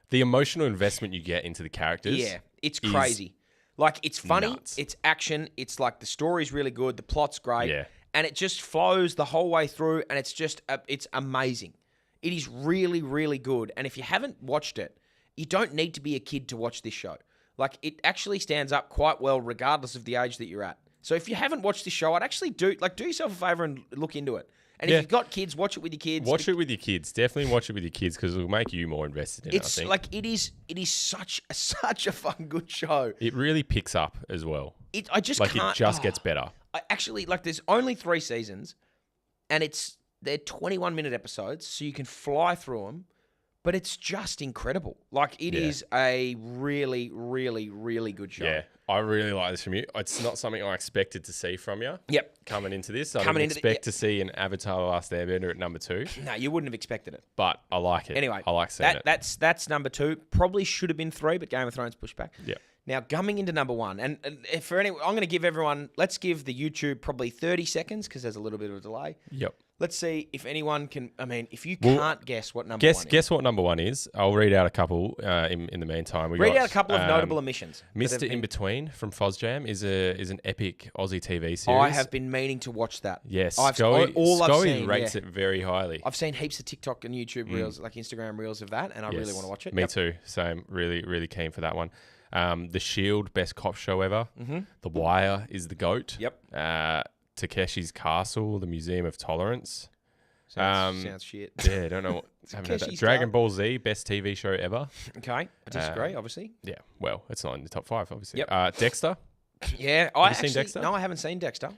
the emotional investment you get into the characters... Yeah, it's crazy. Like, it's funny, nuts. It's action, it's like the story's really good, the plot's great, Yeah. and it just flows the whole way through, and it's just, it's amazing. It is really, really good, and if you haven't watched it, you don't need to be a kid to watch this show. Like, it actually stands up quite well regardless of the age that you're at. So if you haven't watched this show, I'd actually do yourself a favour and look into it. And if you've got kids, watch it with your kids. Watch it with your kids. Definitely watch it with your kids because it'll make you more invested in it, I think. Like, it is such a fucking good show. It really picks up as well. It just gets better. There's only 3 seasons, and they're 21-minute episodes, so you can fly through them. But it's just incredible. Like, it is a really, really, really good show. Yeah, I really like this from you. It's not something I expected to see from you. Yep. Coming into this. I didn't expect to see an Avatar: The Last Airbender at number 2. No, you wouldn't have expected it. But I like it. Anyway, I like seeing it. That's number 2. Probably should have been 3, but Game of Thrones pushed back. Yeah. Now, coming into number 1, and for anyone, I'm going to give everyone, let's give the YouTube probably 30 seconds because there's a little bit of a delay. Yep. Let's see if anyone can, if you can't guess what number 1 is. Guess what number 1 is. I'll read out a couple in the meantime. Read out a couple of notable omissions. Mr. In Between from FozJam is an epic Aussie TV series. I have been meaning to watch that. Yes. Scully rates it very highly. I've seen heaps of TikTok and YouTube reels, like Instagram reels of that, and I really want to watch it. Me too. Same. Really, really keen for that one. The Shield, best cop show ever. Mm-hmm. The Wire is the GOAT. Yep. Takeshi's Castle, the Museum of Tolerance. Sounds shit. Yeah, I don't know. Haven't heard that. Dragon Ball Z, best TV show ever. Okay, I disagree, obviously. Yeah, well, it's not in the top 5, obviously. Yep. Dexter. Yeah, Have you seen Dexter? No, I haven't seen Dexter.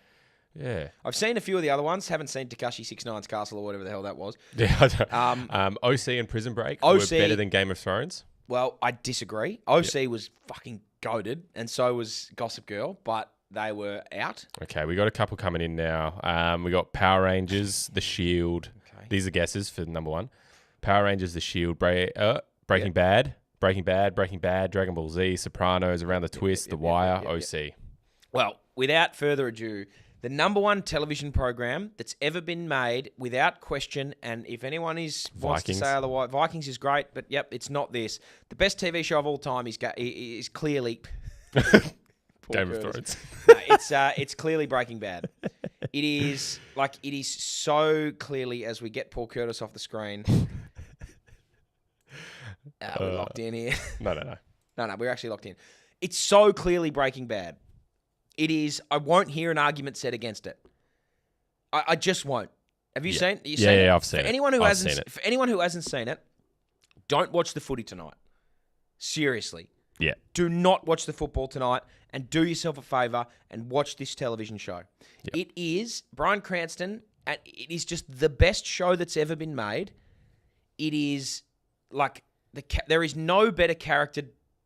Yeah. I've seen a few of the other ones. Haven't seen Tekashi 6ix9ine's Castle or whatever the hell that was. Yeah, I don't. OC and Prison Break were better than Game of Thrones. Well, I disagree. OC was fucking goated, and so was Gossip Girl, but they were out. Okay, we got a couple coming in now. We got Power Rangers, The Shield. Okay. These are guesses for number 1. Power Rangers, The Shield, Breaking Bad, Dragon Ball Z, Sopranos, Around the Twist, The Wire, OC. Well, without further ado, the number 1 television program that's ever been made, without question, and if anyone wants to say otherwise, Vikings is great, but yep, it's not this. The best TV show of all time is clearly... Game of Thrones. No, it's clearly Breaking Bad. It is so clearly, as we get Paul Curtis off the screen. We're locked in here. No, we're actually locked in. It's so clearly Breaking Bad. It is. I won't hear an argument said against it. I just won't. Have you seen? Yeah, I've seen it. For anyone who hasn't seen it, don't watch the footy tonight. Seriously. Yeah. Do not watch the football tonight, and do yourself a favour and watch this television show. Yep. It is Bryan Cranston, and it is just the best show that's ever been made. It is like there is no better character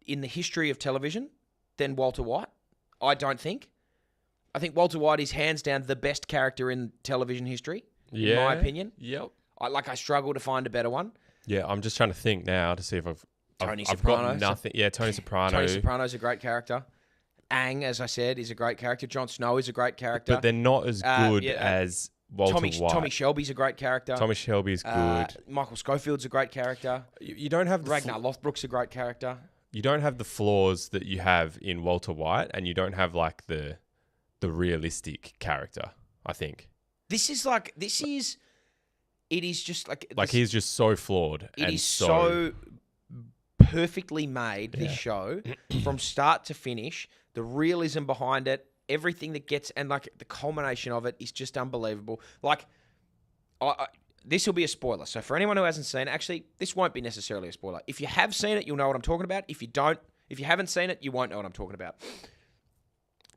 in the history of television than Walter White. I don't think. I think Walter White is hands down the best character in television history, in my opinion. Yep. I struggle to find a better one. Yeah, I'm just trying to think now to see if I've got nothing. Yeah, Tony Soprano. Tony Soprano's a great character. Ang, as I said, is a great character. Jon Snow is a great character. But they're not as good as Walter White. Tommy Shelby's a great character. Tommy Shelby's good. Michael Schofield's a great character. You don't have Ragnar Lothbrok's a great character. You don't have the flaws that you have in Walter White, and you don't have like the realistic character. I think It is just like he's just so flawed. It is so perfectly made. This show from start to finish, the realism behind it, everything that gets, and like the culmination of it is just unbelievable. Like, this will be a spoiler. So for anyone who hasn't seen it, actually, this won't be necessarily a spoiler. If you have seen it, you'll know what I'm talking about. If you haven't seen it, you won't know what I'm talking about.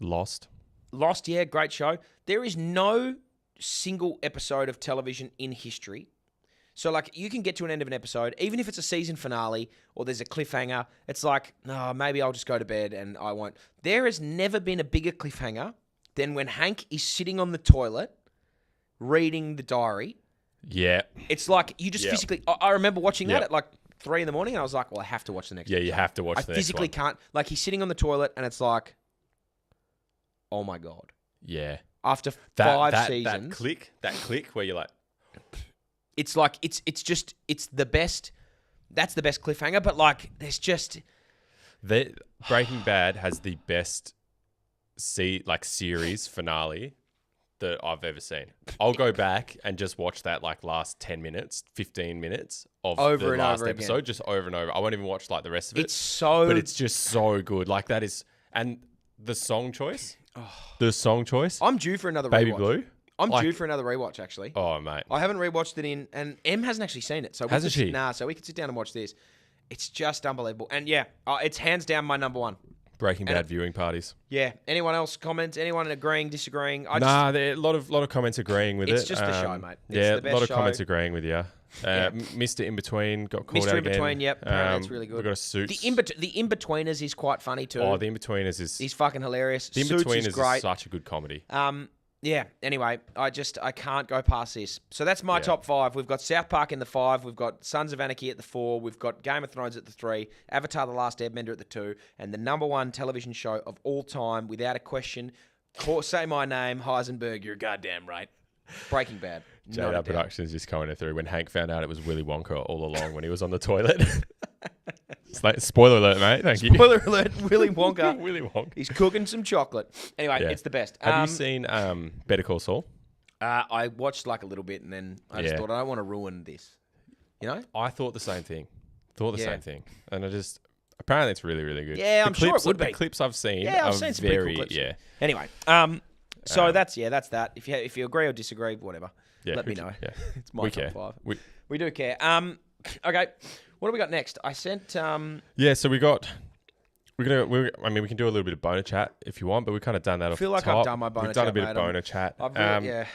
Lost, yeah, great show. There is no single episode of television in history. So, like, you can get to an end of an episode, even if it's a season finale or there's a cliffhanger, it's like, no, maybe I'll just go to bed and I won't. There has never been a bigger cliffhanger than when Hank is sitting on the toilet reading the diary. Yeah. It's like, you just physically... I remember watching that at like 3 a.m, and I was like, well, I have to watch the next episode. You have to watch the next one. I physically can't... Like, he's sitting on the toilet and it's like, oh my God. Yeah. After 5 seasons... That click where you're like... It's like, it's the best... That's the best cliffhanger, but like, there's just... Breaking Bad has the best series finale that I've ever seen. I'll go back and just watch that like last 10 minutes, 15 minutes of the last episode, again. Just over and over. I won't even watch like the rest of it. But it's just so good. Like that is... And the song choice... I'm due for another Baby rewatch. Blue. I'm due for another rewatch, actually. Oh, mate. I haven't rewatched it and Em hasn't actually seen it. So hasn't she? Nah, so we could sit down and watch this. It's just unbelievable. And yeah, it's hands down my number one. Breaking Bad viewing parties. Yeah. Anyone else comment? Anyone agreeing, disagreeing? There are a lot of comments agreeing with it. It's just the show, mate. It's the best a lot of comments agreeing with you. Mr. In Between got called out again. Mr. In Between, yep. Apparently it's really good. We've got a Suits. The In-Betweeners is quite funny too. Oh, The In-Betweeners is... He's fucking hilarious. The In-Betweeners is such a good comedy. Yeah, anyway, I can't go past this. So that's my top 5. We've got South Park in the 5. We've got Sons of Anarchy at the 4. We've got Game of Thrones at the 3. Avatar The Last Airbender at the 2. And the number 1 television show of all time, without a question, say my name, Heisenberg, you're goddamn right. Breaking Bad. Jaiden Productions just coming through when Hank found out it was Willy Wonka all along when he was on the toilet. Spoiler alert, mate. Thank you. Spoiler alert, Willy Wonka. Willy Wonka. He's cooking some chocolate. Anyway, it's the best. Have you seen Better Call Saul? I watched like a little bit and then I just thought, I don't want to ruin this. You know? I thought the same thing. And apparently it's really, really good. Yeah, I'm sure it would be. The clips I've seen I've seen some pretty cool clips. Yeah. Anyway, so that's that. If you agree or disagree, whatever. Let me know. Yeah. It's my top 5. We do care. Okay. What do we got next? I sent. Yeah, so we got. We can do a little bit of boner chat if you want, but we've kind of done that. I feel like I've done my boner chat. We've done a bit of boner chat. Yeah.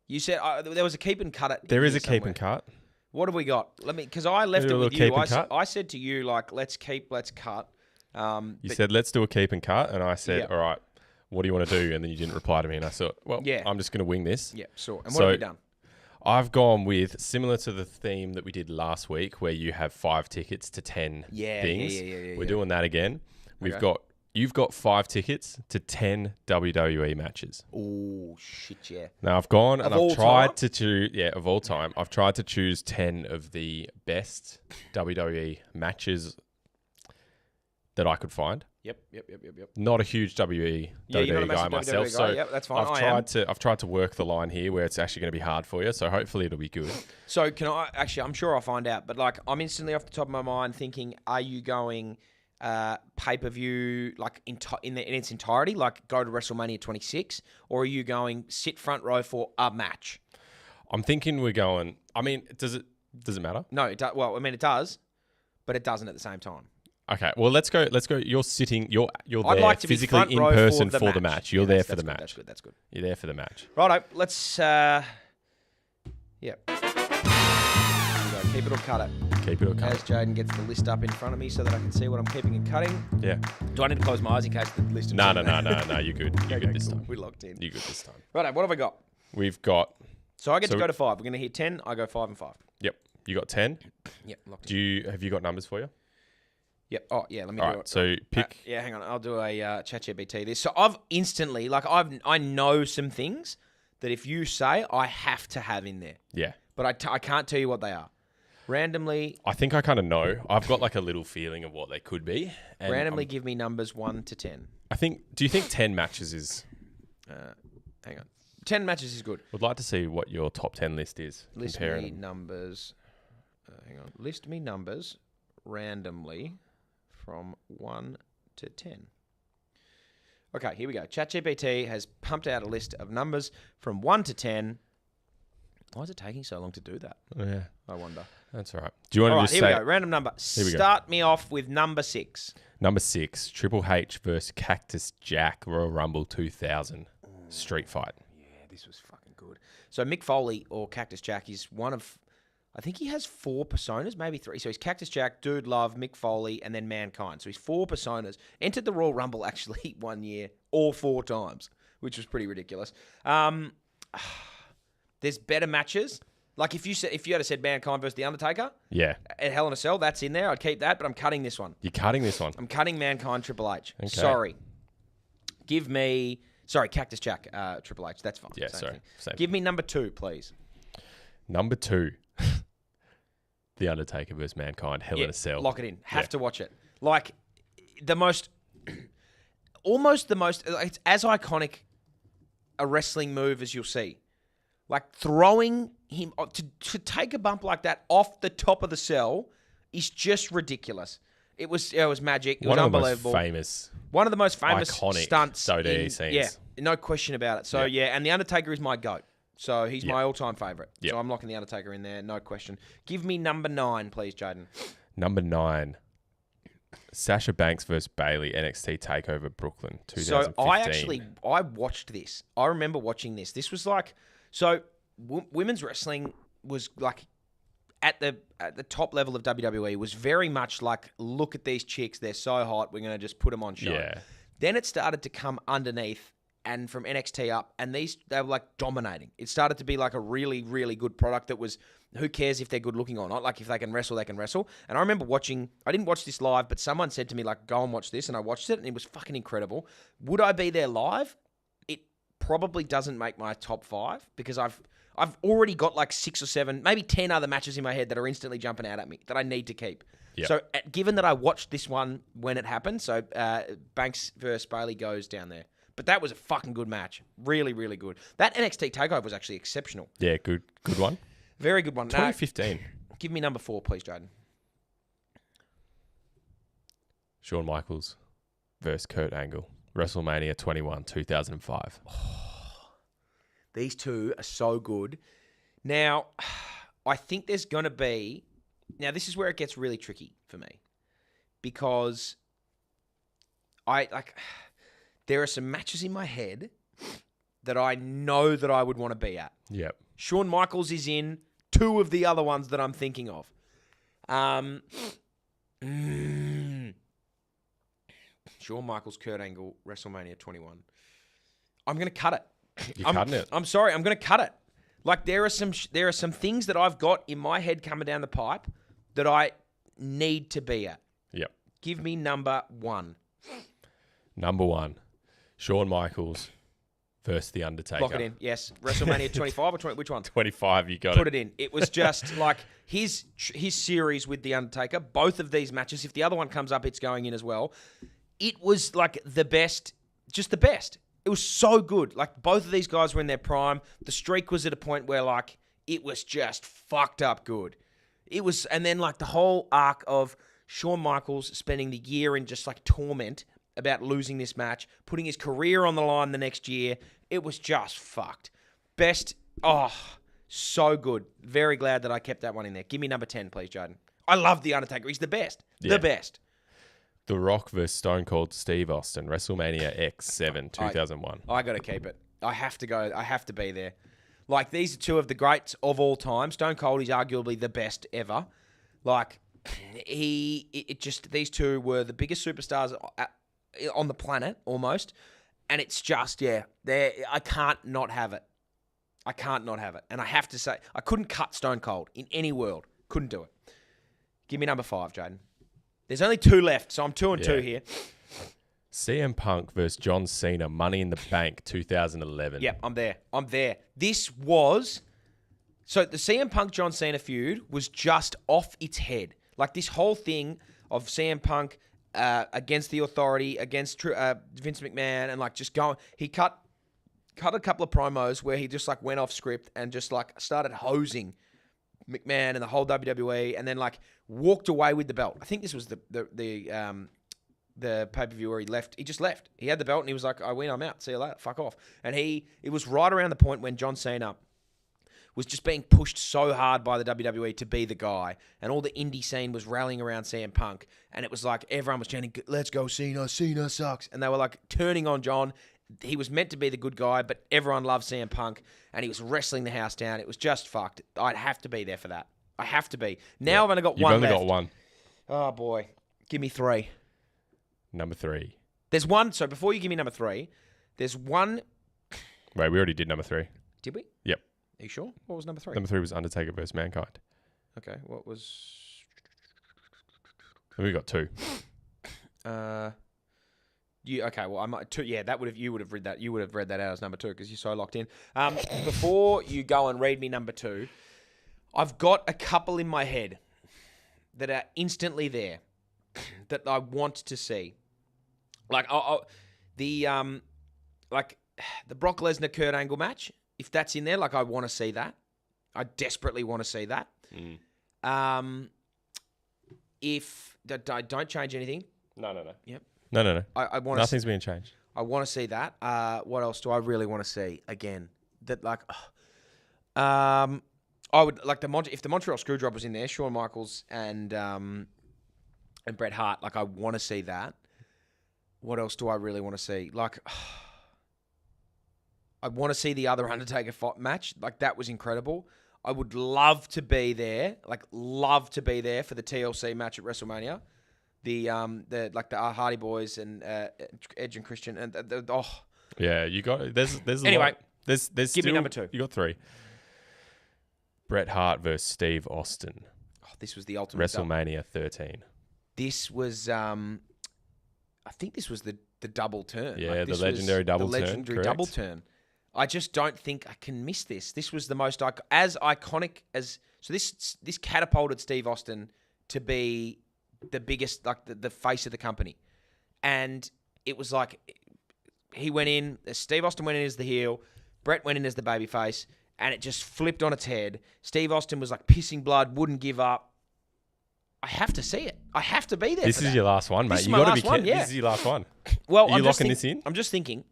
You said there was a keep and cut it. There is a keep and cut. What have we got? Because I left it with you. I said to you like, let's keep, let's cut. You said let's do a keep and cut, and I said, all right, what do you want to do? And then you didn't reply to me, and I thought, well, I'm just going to wing this. Yeah, sure. And what have you done? I've gone with similar to the theme that we did last week, where you have 5 tickets to 10 things. Yeah. We're doing that again. You've got 5 tickets to 10 WWE matches. Oh shit, yeah. Now I've gone and I've tried to choose. Yeah, of all time, I've tried to choose 10 of the best WWE matches that I could find. Yep. Not a huge WWE guy myself, WWE guy. That's fine. I've tried to work the line here where it's actually going to be hard for you. So hopefully it'll be good. So can I actually? I'm sure I'll find out. But like, I'm instantly off the top of my mind thinking, are you going pay-per-view like in its entirety, like go to WrestleMania 26, or are you going sit front row for a match? I'm thinking we're going. I mean, does it matter? No, it does. Well, I mean, it does, but it doesn't at the same time. Okay, well, let's go. You're sitting. You're I'd there like to physically be in person for the match. You're there for the match. That's good. You're there for the match. Righto. Let's. Yeah. Keep it or cut it. Keep it or cut it. As Jaiden gets the list up in front of me so that I can see what I'm keeping and cutting. Yeah. Do I need to close my eyes in case the list? No. You're good. You're good this time. We're locked in. You're good this time. Righto. What have I got? We've got. So I get to go to 5. We're going to hit 10. I go 5 and 5. Yep. You got 10? Yep. Locked Have you got numbers for you? Yep. Oh, yeah. Let me All do right, it. so pick. Yeah, hang on. I'll do a ChatGPT this. So I've instantly, I know some things that if you say, I have to have in there. Yeah. But I can't tell you what they are. Randomly. I think I kind of know. I've got like a little feeling of what they could be. And Randomly give me numbers 1 to 10. do you think 10 matches is... Hang on. 10 matches is good. Would like to see what your top 10 list is. List me numbers. Hang on. List me numbers randomly from 1 to 10. Okay, here we go. ChatGPT has pumped out a list of numbers from 1 to 10. Why is it taking so long to do that? Yeah. I wonder. That's all right. Do you want to just here say... we go. Random number. we go. Start me off with number 6. Number 6, Triple H versus Cactus Jack, Royal Rumble 2000 street fight. Yeah, this was fucking good. So Mick Foley, or Cactus Jack, is one of... I think he has 4 personas, maybe 3. So he's Cactus Jack, Dude Love, Mick Foley, and then Mankind. So he's 4 personas. Entered the Royal Rumble, actually, one year, all 4 times, which was pretty ridiculous. There's better matches. Like if you had said Mankind versus The Undertaker, Yeah. at Hell in a Cell, that's in there. I'd keep that, but I'm cutting this one. You're cutting this one. I'm cutting Mankind Triple H. Okay. Sorry. Give me... Sorry, Cactus Jack Triple H. That's fine. Yeah, Same sorry. thing. Same. Give me number 2, please. Number 2, The Undertaker versus Mankind, Hell in a Cell. Lock it in. Have to watch it. Like, the most... almost the most... It's as iconic a wrestling move as you'll see. Like, throwing him... To take a bump like that off the top of the cell is just ridiculous. It was magic. It was unbelievable. One of the most famous iconic stunts. WWE scenes. Yeah, no question about it. So, yeah, and The Undertaker is my GOAT. So, he's my all-time favourite. Yep. So, I'm locking The Undertaker in there, no question. Give me number 9, please, Jaiden. Number 9, Sasha Banks versus Bayley, NXT TakeOver Brooklyn, 2015. So, I watched this. I remember watching this. This was like... So, women's wrestling was like... At the top level of WWE was very much like, look at these chicks, they're so hot, we're going to just put them on show. Yeah. Then it started to come underneath and from NXT up, and they were like dominating. It started to be like a really, really good product that was, who cares if they're good looking or not? Like if they can wrestle, they can wrestle. And I remember watching, I didn't watch this live, but someone said to me like, go and watch this, and I watched it, and it was fucking incredible. Would I be there live? It probably doesn't make my top 5 because I've already got like 6 or 7, maybe 10 other matches in my head that are instantly jumping out at me that I need to keep. Yep. So given that I watched this one when it happened, so Banks versus Bayley goes down there. But that was a fucking good match. Really, really good. That NXT TakeOver was actually exceptional. Yeah, good one. Very good one. 2015. Give me number 4, please, Jaiden. Shawn Michaels versus Kurt Angle, WrestleMania 21, 2005. These two are so good. Now, I think there's going to be... Now, this is where it gets really tricky for me. Because there are some matches in my head that I know that I would want to be at. Yep. Shawn Michaels is in 2 of the other ones that I'm thinking of. Shawn Michaels, Kurt Angle, WrestleMania 21. I'm going to cut it. You're cutting it. I'm sorry. I'm going to cut it. Like there are some things that I've got in my head coming down the pipe that I need to be at. Yep. Give me number 1. Number 1, Shawn Michaels versus The Undertaker. Lock it in. Yes. WrestleMania 25 or 20? Which one? 25, you got Put it in. It was just like his series with The Undertaker. Both of these matches. If the other one comes up, it's going in as well. It was like the best. Just the best. It was so good. Like, both of these guys were in their prime. The streak was at a point where, like, it was just fucked up good. It was, and then, like, the whole arc of Shawn Michaels spending the year in just, like, torment about losing this match, putting his career on the line the next year. It was just fucked. Best, so good. Very glad that I kept that one in there. Give me number 10, please, Jaiden. I love The Undertaker. He's the best. Yeah. The best. The Rock versus Stone Cold Steve Austin, WrestleMania X7, 2001. I got to keep it. I have to go. I have to be there. Like, these are 2 of the greats of all time. Stone Cold is arguably the best ever. Like, these 2 were the biggest superstars on the planet, almost. And it's just, I can't not have it. I can't not have it. And I have to say, I couldn't cut Stone Cold in any world. Couldn't do it. Give me number 5, Jaiden. There's only 2 left, so I'm 2 and 2 here. CM Punk versus John Cena, Money in the Bank 2011. Yep, I'm there. This was... So the CM Punk John Cena feud was just off its head. Like this whole thing of CM Punk against the Authority, against Vince McMahon, and like just going... He cut a couple of promos where he just like went off script and just like started hosing McMahon and the whole WWE, and then like walked away with the belt. I think this was the pay-per-view where he left. He just left. He had the belt and he was like, I win, I'm out. See you later. Fuck off. And it was right around the point when John Cena was just being pushed so hard by the WWE to be the guy, and all the indie scene was rallying around CM Punk, and it was like everyone was chanting, let's go Cena, Cena sucks. And they were like turning on John. He was meant to be the good guy, but everyone loved CM Punk, and he was wrestling the house down. It was just fucked. I'd have to be there for that. I have to be. Now I've only got one left. You've only got one. Oh, boy. Give me 3. Number 3. There's one. So before you give me number 3, there's one. Wait, we already did number 3. Did we? Yep. Are you sure? What was number 3? Number 3 was Undertaker versus Mankind. Okay. What was... We got 2. Okay, well, I might. Yeah, you would have read that. You would have read that out as number 2 because you're so locked in. Before you go and read me number 2, I've got a couple in my head that are instantly there that I want to see. Like the Brock Lesnar Kurt Angle match. If that's in there, like I want to see that. I desperately want to see that. If don't change anything. No. Yep. No. I want Nothing's being changed. I want to see that. What else do I really want to see again? That like, I would like if the Montreal Screwjob was in there, Shawn Michaels and Bret Hart. Like I want to see that. What else do I really want to see? Like, I want to see the other Undertaker fight match. Like that was incredible. I would love to be there. Like love to be there for the TLC match at WrestleMania. The Hardy Boys and Edge and Christian and yeah, you got there's anyway. A lot. There's give still, me number 2. You got 3. Bret Hart versus Steve Austin. Oh, this was the ultimate WrestleMania 13. This was I think this was the double turn. Yeah, the legendary double turn. The legendary double turn. I just don't think I can miss this. This was the most as iconic as this catapulted Steve Austin to be the biggest, like the face of the company. And it was like he went in, Steve Austin went in as the heel, Bret went in as the babyface, and it just flipped on its head. Steve Austin was like pissing blood, wouldn't give up. I have to see it. I have to be there. This is your last one, mate. This is You my got to last be one, kidding. yeah. This is your last one. Well, Are you locking this in? I'm just thinking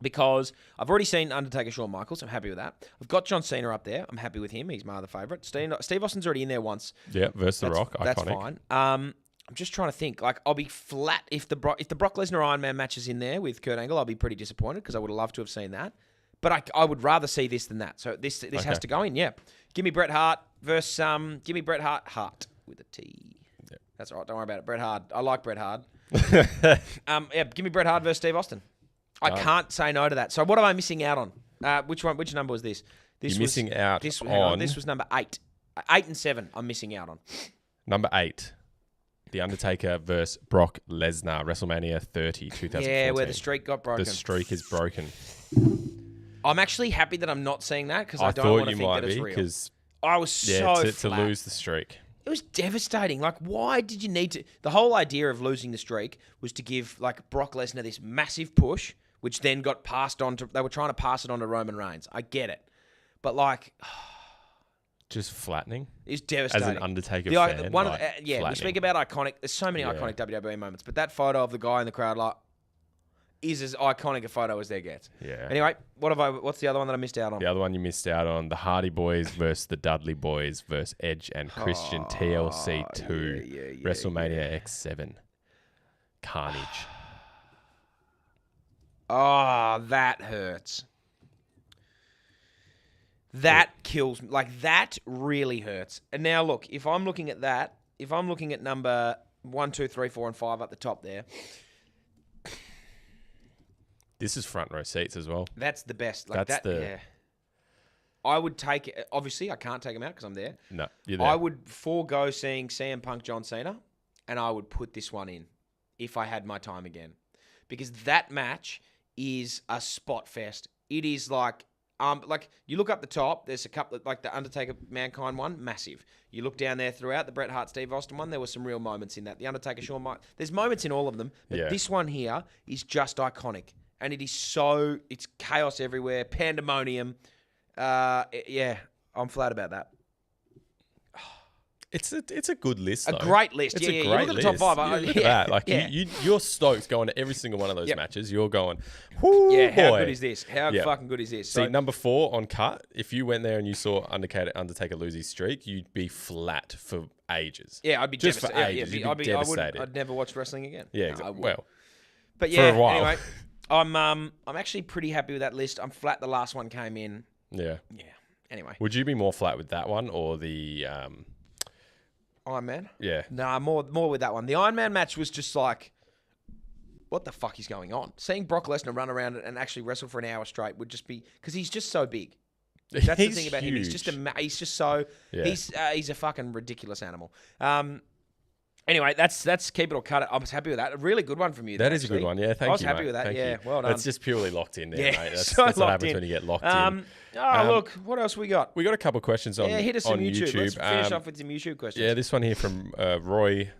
because I've already seen Undertaker Shawn Michaels. I'm happy with that. I've got John Cena up there. I'm happy with him. He's my other favourite. Steve Austin's already in there once. Yeah, versus The Rock. Iconic. That's fine. I'm just trying to think. Like, I'll be flat if the Brock Lesnar Iron Man match is in there with Kurt Angle. I'll be pretty disappointed because I would have loved to have seen that. But I would rather see this than that. So this has to go in. Yeah. Give me Bret Hart versus Give me Bret Hart with a T. Yeah. That's all right. Don't worry about it. Bret Hart. I like Bret Hart. Give me Bret Hart versus Steve Austin. I can't say no to that. So what am I missing out on? Which number was this? You're missing out on. This was number 8. 8 and 7. I'm missing out on. Number 8. The Undertaker versus Brock Lesnar, WrestleMania 30, 2014. Yeah, where the streak got broken. The streak is broken. I'm actually happy that I'm not seeing that because I don't want to think that it's real. I was so to lose the streak. It was devastating. Like, why did you need to... The whole idea of losing the streak was to give, like, Brock Lesnar this massive push, which then got passed on to... They were trying to pass it on to Roman Reigns. I get it. But, like... Just flattening? It's devastating. As an Undertaker fan, we speak about iconic... There's so many iconic WWE moments, but that photo of the guy in the crowd, like, is as iconic a photo as there gets. Yeah. Anyway, what's the other one that I missed out on? The other one you missed out on, the Hardy Boys versus the Dudley Boys versus Edge and Christian, TLC 2, WrestleMania X7. Carnage. Oh, that hurts. That kills me. Like, that really hurts. And now, look, if I'm looking at that, if I'm looking at number 1, 2, 3, 4, and 5 up the top there... This is front row seats as well. That's the best. Like, I would take it. Obviously, I can't take him out because I'm there. No, you're there. I would forego seeing CM Punk, John Cena, and I would put this one in if I had my time again. Because that match is a spot fest. It is like you look up the top, there's a couple of, like the Undertaker Mankind one, massive. You look down there throughout the Bret Hart Steve Austin one, there were some real moments in that. The Undertaker Shawn Michaels, there's moments in all of them, but this one here is just iconic. And it is it's chaos everywhere, pandemonium. Yeah, I'm flat about that. It's a good list, though. A great list. It's a great you look at the top list. five. Look at that. Like, you're stoked going to every single one of those matches. You're going, how boy. good is this? How fucking good is this? See, number 4 on cut, if you went there and you saw Undertaker lose his streak, you'd be flat for ages. Yeah, I'd be just devastated. for ages. You'd be devastated. I'd never watch wrestling again. Yeah, exactly. Well, but for a while. Anyway, I'm actually pretty happy with that list. I'm flat. The last one came in. Yeah. Anyway, would you be more flat with that one or the Iron Man? Yeah. Nah, more with that one. The Iron Man match was just like, what the fuck is going on? Seeing Brock Lesnar run around and actually wrestle for an hour straight would just be because he's just so big. That's the thing about him. He's just so he's a fucking ridiculous animal. Anyway, that's keep it or cut it. I was happy with that. A really good one from you. That is a good one. Yeah, thank you. I was happy with that. Thank you. Well done. It's just purely locked in there, mate. That's so what happens in. when you get locked in. Look, what else we got? We got a couple of questions on hit us on YouTube. Let's YouTube. finish off with some YouTube questions. Yeah, this one here from Roy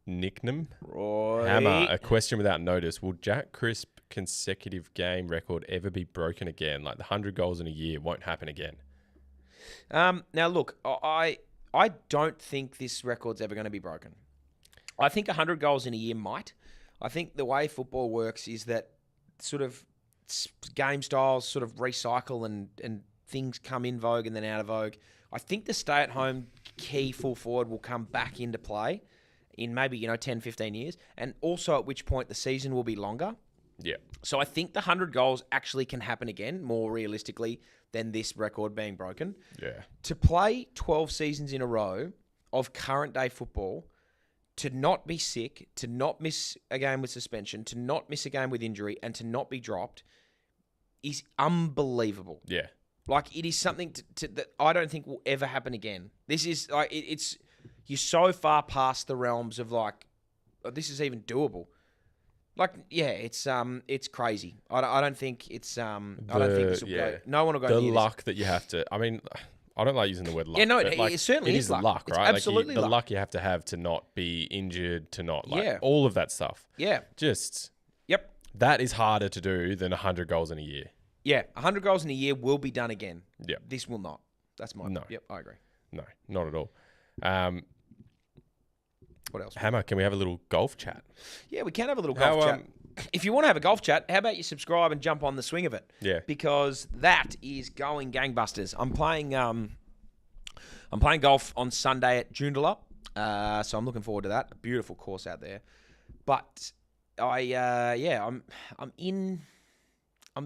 Nicknam. Roy. Hammer, a question without notice. Will Jack Crisp consecutive game record ever be broken again? Like the 100 goals in a year won't happen again. Now, look, I don't think this record's ever going to be broken. I think 100 goals in a year might. I think the way football works is that sort of game styles sort of recycle and things come in vogue and then out of vogue. I think the stay-at-home key full forward will come back into play in maybe 10, 15 years, and also at which point the season will be longer. Yeah. So I think the 100 goals actually can happen again, more realistically, than this record being broken. Yeah. To play 12 seasons in a row of current-day football, to not be sick, to not miss a game with suspension, to not miss a game with injury, and to not be dropped is unbelievable. Yeah. Like, it is something that I don't think will ever happen again. This is, like, you're so far past the realms of, like, this is even doable. Like, yeah, it's crazy. I don't think it's, I don't think this will go. No one will go near this. The luck that you have to, I mean, I don't like using the word luck. Yeah, no, like, it certainly is luck, it's right? absolutely the luck. luck you have to not be injured, to not, like, Yeah. all of that stuff. Yeah. Just, Yep. that is harder to do than 100 goals in a year. Yeah, 100 goals in a year will be done again. Yeah. This will not. That's my... No. Yep, I agree. No, not at all. What else? Hammer, can we have a little golf chat? Yeah, we can have a little golf chat. If you want to have a golf chat, how about you subscribe and jump on the swing of it? Yeah. Because that is going gangbusters. I'm playing golf on Sunday at Joondalup, so I'm looking forward to that. A beautiful course out there. But I'm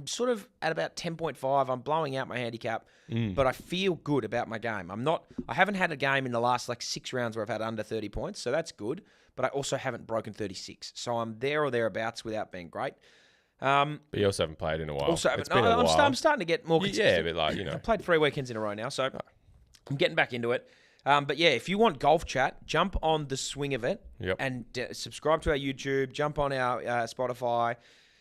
sort of at about 10.5. I'm blowing out my handicap, but I feel good about my game. I haven't had a game in the last 6 rounds where I've had under 30 points, so that's good. But I also haven't broken 36. So I'm there or thereabouts without being great. But you also haven't played in a while. I'm starting to get more consistent. Yeah, but I've played 3 weekends in a row now, so I'm getting back into it. But yeah, if you want golf chat, jump on the swing of it and subscribe to our YouTube, jump on our Spotify,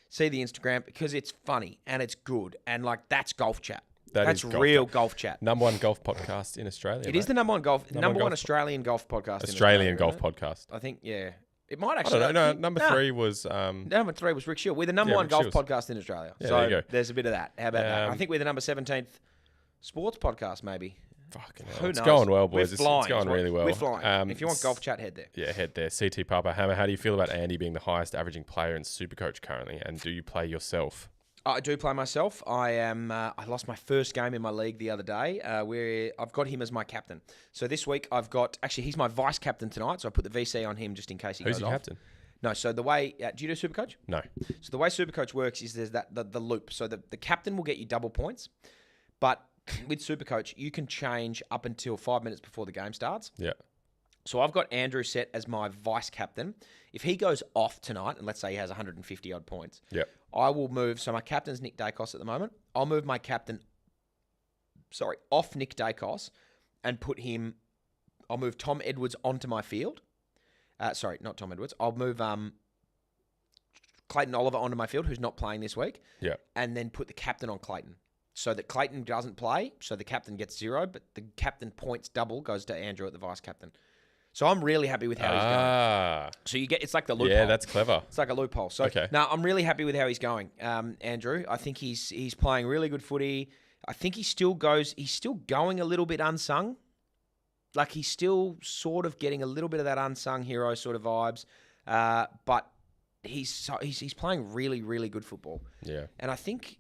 see the Instagram, because it's funny and it's good. And that's golf chat. That's real golf chat. Number 1 golf podcast in Australia. It is the number one Australian golf podcast. Australian golf podcast. I think, yeah. It might actually. I don't know. Number 3 was. Number 3 was Rick Shield. We're the number 1 golf podcast in Australia. Yeah, so there you go. There's a bit of that. How about that? I think we're the number 17th sports podcast, maybe. Fucking hell. Who knows? It's going well, boys. We're flying, it's going really well. We're flying. If you want golf chat, head there. Yeah, head there. CT Papa Hammer, how do you feel about Andy being the highest averaging player in Supercoach currently? And do you play yourself? I do play myself. I lost my first game in my league the other day, where I've got him as my captain. So this week he's my vice captain tonight. So I put the VC on him just in case he goes off. Who's your captain? No, so the way do you do Supercoach? No. So the way Supercoach works is there's the loop. So the captain will get you double points, but with Supercoach you can change up until 5 minutes before the game starts. Yeah. So I've got Andrew set as my vice captain. If he goes off tonight, and let's say he has 150 odd points, yeah, I will move. So my captain's Nick Dacos at the moment. I'll move my captain off Nick Dacos and put him. I'll move Tom Edwards onto my field. Sorry, not Tom Edwards. I'll move Clayton Oliver onto my field, who's not playing this week. Yeah. And then put the captain on Clayton. So that Clayton doesn't play, so the captain gets 0, but the captain points double goes to Andrew at the vice captain. So I'm really happy with how he's going. So it's like the loophole. Yeah, that's clever. It's like a loophole. So no, I'm really happy with how he's going, Andrew. I think he's playing really good footy. I think he's still going a little bit unsung. Like he's still sort of getting a little bit of that unsung hero sort of vibes. But he's playing really, really good football. Yeah. And I think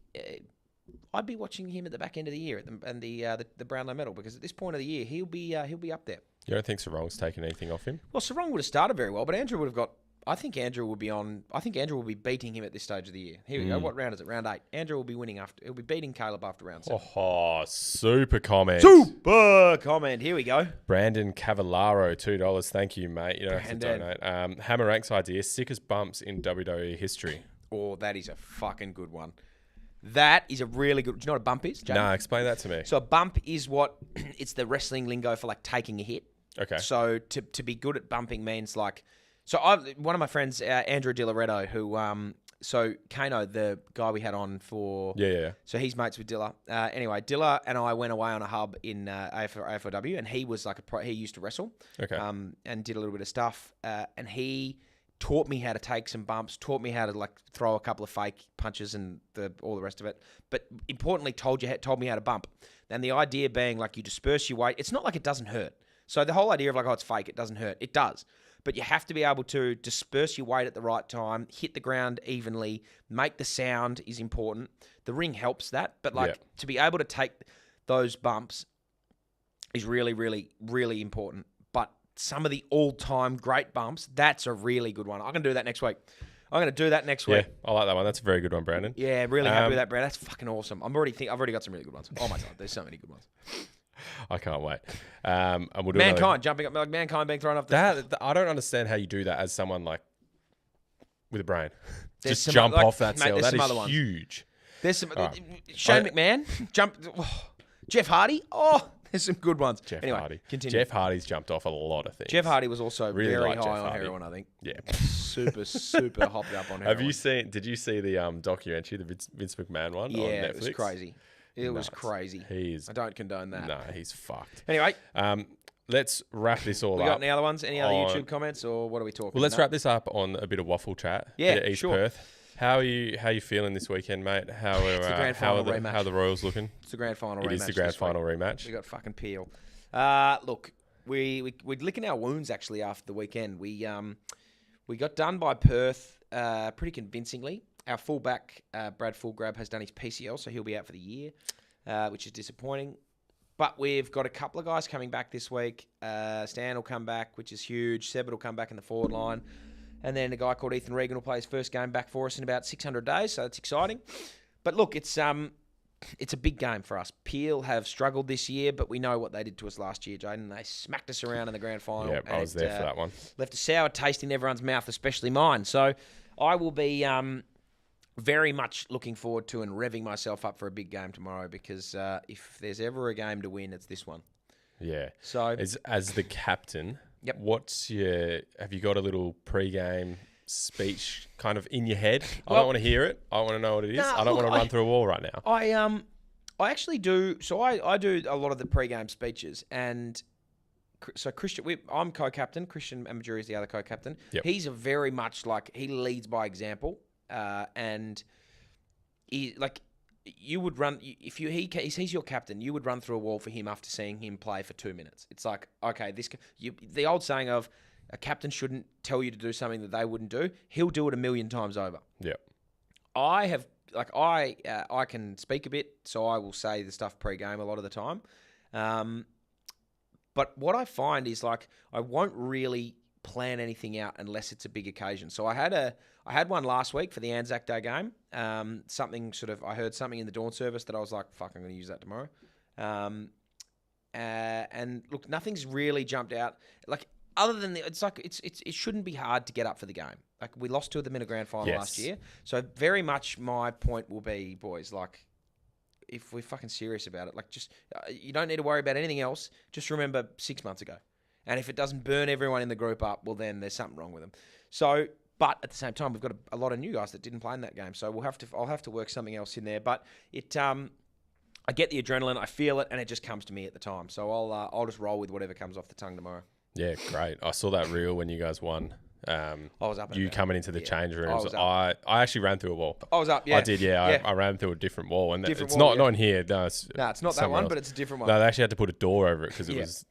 I'd be watching him at the back end of the year and the Brownlow medal, because at this point of the year he'll be up there. You don't think Sarong's taken anything off him? Well, Sarong would have started very well, but Andrew would have got. I think Andrew will be beating him at this stage of the year. Here we go. What round is it? Round 8. Andrew will be winning after. He'll be beating Caleb after round 7. Oh, super comment. Super comment. Here we go. Brandon Cavallaro, $2. Thank you, mate. You don't have to donate. Hammer Ranks idea: sickest bumps in WWE history. Oh, that is a fucking good one. That is a really good. Do you know what a bump is, Jaiden? Nah, explain that to me. So a bump is it's the wrestling lingo for like taking a hit. Okay. So to be good at bumping means like. So one of my friends, Andrew Dillaretto, who so Kano, the guy we had on for So he's mates with Dilla. Anyway, Dilla and I went away on a hub in AFLW, and he was like he used to wrestle. Okay. And did a little bit of stuff, and he taught me how to take some bumps, taught me how to like throw a couple of fake punches and all the rest of it. But importantly, told me how to bump. And the idea being like you disperse your weight. It's not like it doesn't hurt. So the whole idea of like, oh, it's fake, it doesn't hurt. It does. But you have to be able to disperse your weight at the right time, hit the ground evenly, make the sound is important. The ring helps that. But like to be able to take those bumps is really, really, really important. But some of the all-time great bumps, that's a really good one. I'm going to do that next week. I'm going to do that next week. Yeah, I like that one. That's a very good one, Brandon. Yeah, really happy with that, Brandon. That's fucking awesome. I've already got some really good ones. Oh my God, there's so many good ones. I can't wait. And we'll do Mankind jumping up, like Mankind being thrown up. I don't understand how you do that as someone like with a brain. Just jump off that cell. That is huge. There's some Shane McMahon jump. Jeff Hardy. Oh, there's some good ones. Hardy. Continue. Jeff Hardy's jumped off a lot of things. Jeff Hardy was also really very like high Jeff on Hardy. heroin, I think. Yeah. Super hopped up on heroin. Did you see the documentary, the Vince McMahon one on Netflix? It was crazy. It was crazy. I don't condone that. No, he's fucked. Anyway. Let's wrap this all up. We got any other ones? Any other YouTube comments, or what are we talking about? Well, let's wrap this up on a bit of waffle chat. Yeah, East sure. Perth. How are you feeling this weekend, mate? How are the Royals looking? It's the grand final rematch. It is the grand final rematch. We got fucking Peel. Look, we're licking our wounds actually after the weekend. We got done by Perth pretty convincingly. Our fullback, Brad Fullgrab, has done his PCL, so he'll be out for the year, which is disappointing. But we've got a couple of guys coming back this week. Stan will come back, which is huge. Seb will come back in the forward line. And then a guy called Ethan Regan will play his first game back for us in about 600 days, so that's exciting. But look, it's a big game for us. Peel have struggled this year, but we know what they did to us last year, Jaiden. They smacked us around in the grand final. Yeah, I was there for that one. Left a sour taste in everyone's mouth, especially mine. So I will be very much looking forward to and revving myself up for a big game tomorrow, because if there's ever a game to win, it's this one. Yeah. So as the captain, yep. Have you got a little pre-game speech kind of in your head? I don't want to hear it. I want to know what it is. I don't want to run through a wall right now. I actually do. So I do a lot of the pre-game speeches, and so Christian, I'm co-captain. Christian Amajuri is the other co-captain. Yep. He's a very much like, he leads by example, and he like. You would run if he's your captain. You would run through a wall for him after seeing him play for 2 minutes. It's like, okay, the old saying of a captain shouldn't tell you to do something that they wouldn't do. He'll do it 1,000,000 times over. Yeah, I can speak a bit, so I will say the stuff pre-game a lot of the time. But what I find is like I won't really plan anything out unless it's a big occasion. So I had one last week for the Anzac Day game. I heard something in the dawn service that I was like, fuck, I'm going to use that tomorrow. And look, nothing's really jumped out. Like, other than it shouldn't be hard to get up for the game. Like, we lost to them in a grand final last year. So very much my point will be, boys, like, if we're fucking serious about it. Like, just you don't need to worry about anything else. Just remember 6 months ago, and if it doesn't burn everyone in the group up, well, then there's something wrong with them. So, but at the same time, we've got a lot of new guys that didn't play in that game, so I'll have to work something else in there. But I get the adrenaline, I feel it, and it just comes to me at the time. So I'll just roll with whatever comes off the tongue tomorrow. Yeah, great. I saw that reel when you guys won. I was up. You coming into the change rooms. I actually ran through a wall. I was up. Yeah, I did. Yeah, yeah. I ran through a different wall, and Different it's wall, not in here. No, it's not that one, but it's a different one. No, they actually had to put a door over it because it was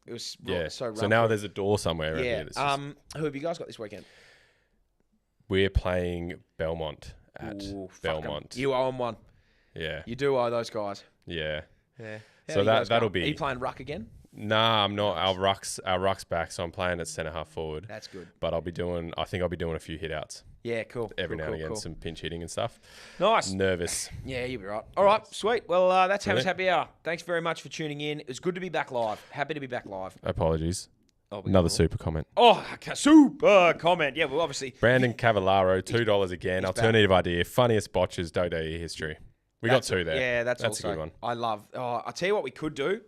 so rough. So now there's a door somewhere around Yeah. here. That's Who have you guys got this weekend? we're playing Belmont at Ooh, fuck 'em. Belmont. You owe them one. Yeah, You do owe those guys. yeah. Yeah. So that'll be. Are you playing ruck again? Nah, I'm not. Our ruck's back, so I'm playing at centre half forward. That's good. But I think I'll be doing a few hit outs Yeah, cool. every Cool, now and cool, again, cool. some pinch hitting and stuff. Nice. Nervous. Yeah, you'll be right. All right, sweet. Well, that's Hammers Brilliant. Happy Hour. Thanks very much for tuning in. It was good to be back live. Happy to be back live. Apologies. Oh, we Another got super comment. Oh, super comment. Yeah, well, obviously. Brandon Cavallaro, $2 again. he's Alternative idea. Funniest botches, Dodo history. We got two there. Yeah, that's also also a good one. I love. Oh, I'll tell you what we could do.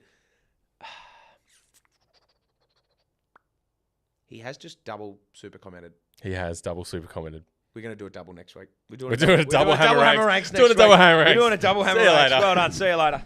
He has just double super commented. He has double super commented. We're going to do a double next week. We're doing a double hammer ranks. next Doing a double week. hammer We're ranks. doing a double hammer See you ranks. later. Well done. See you later.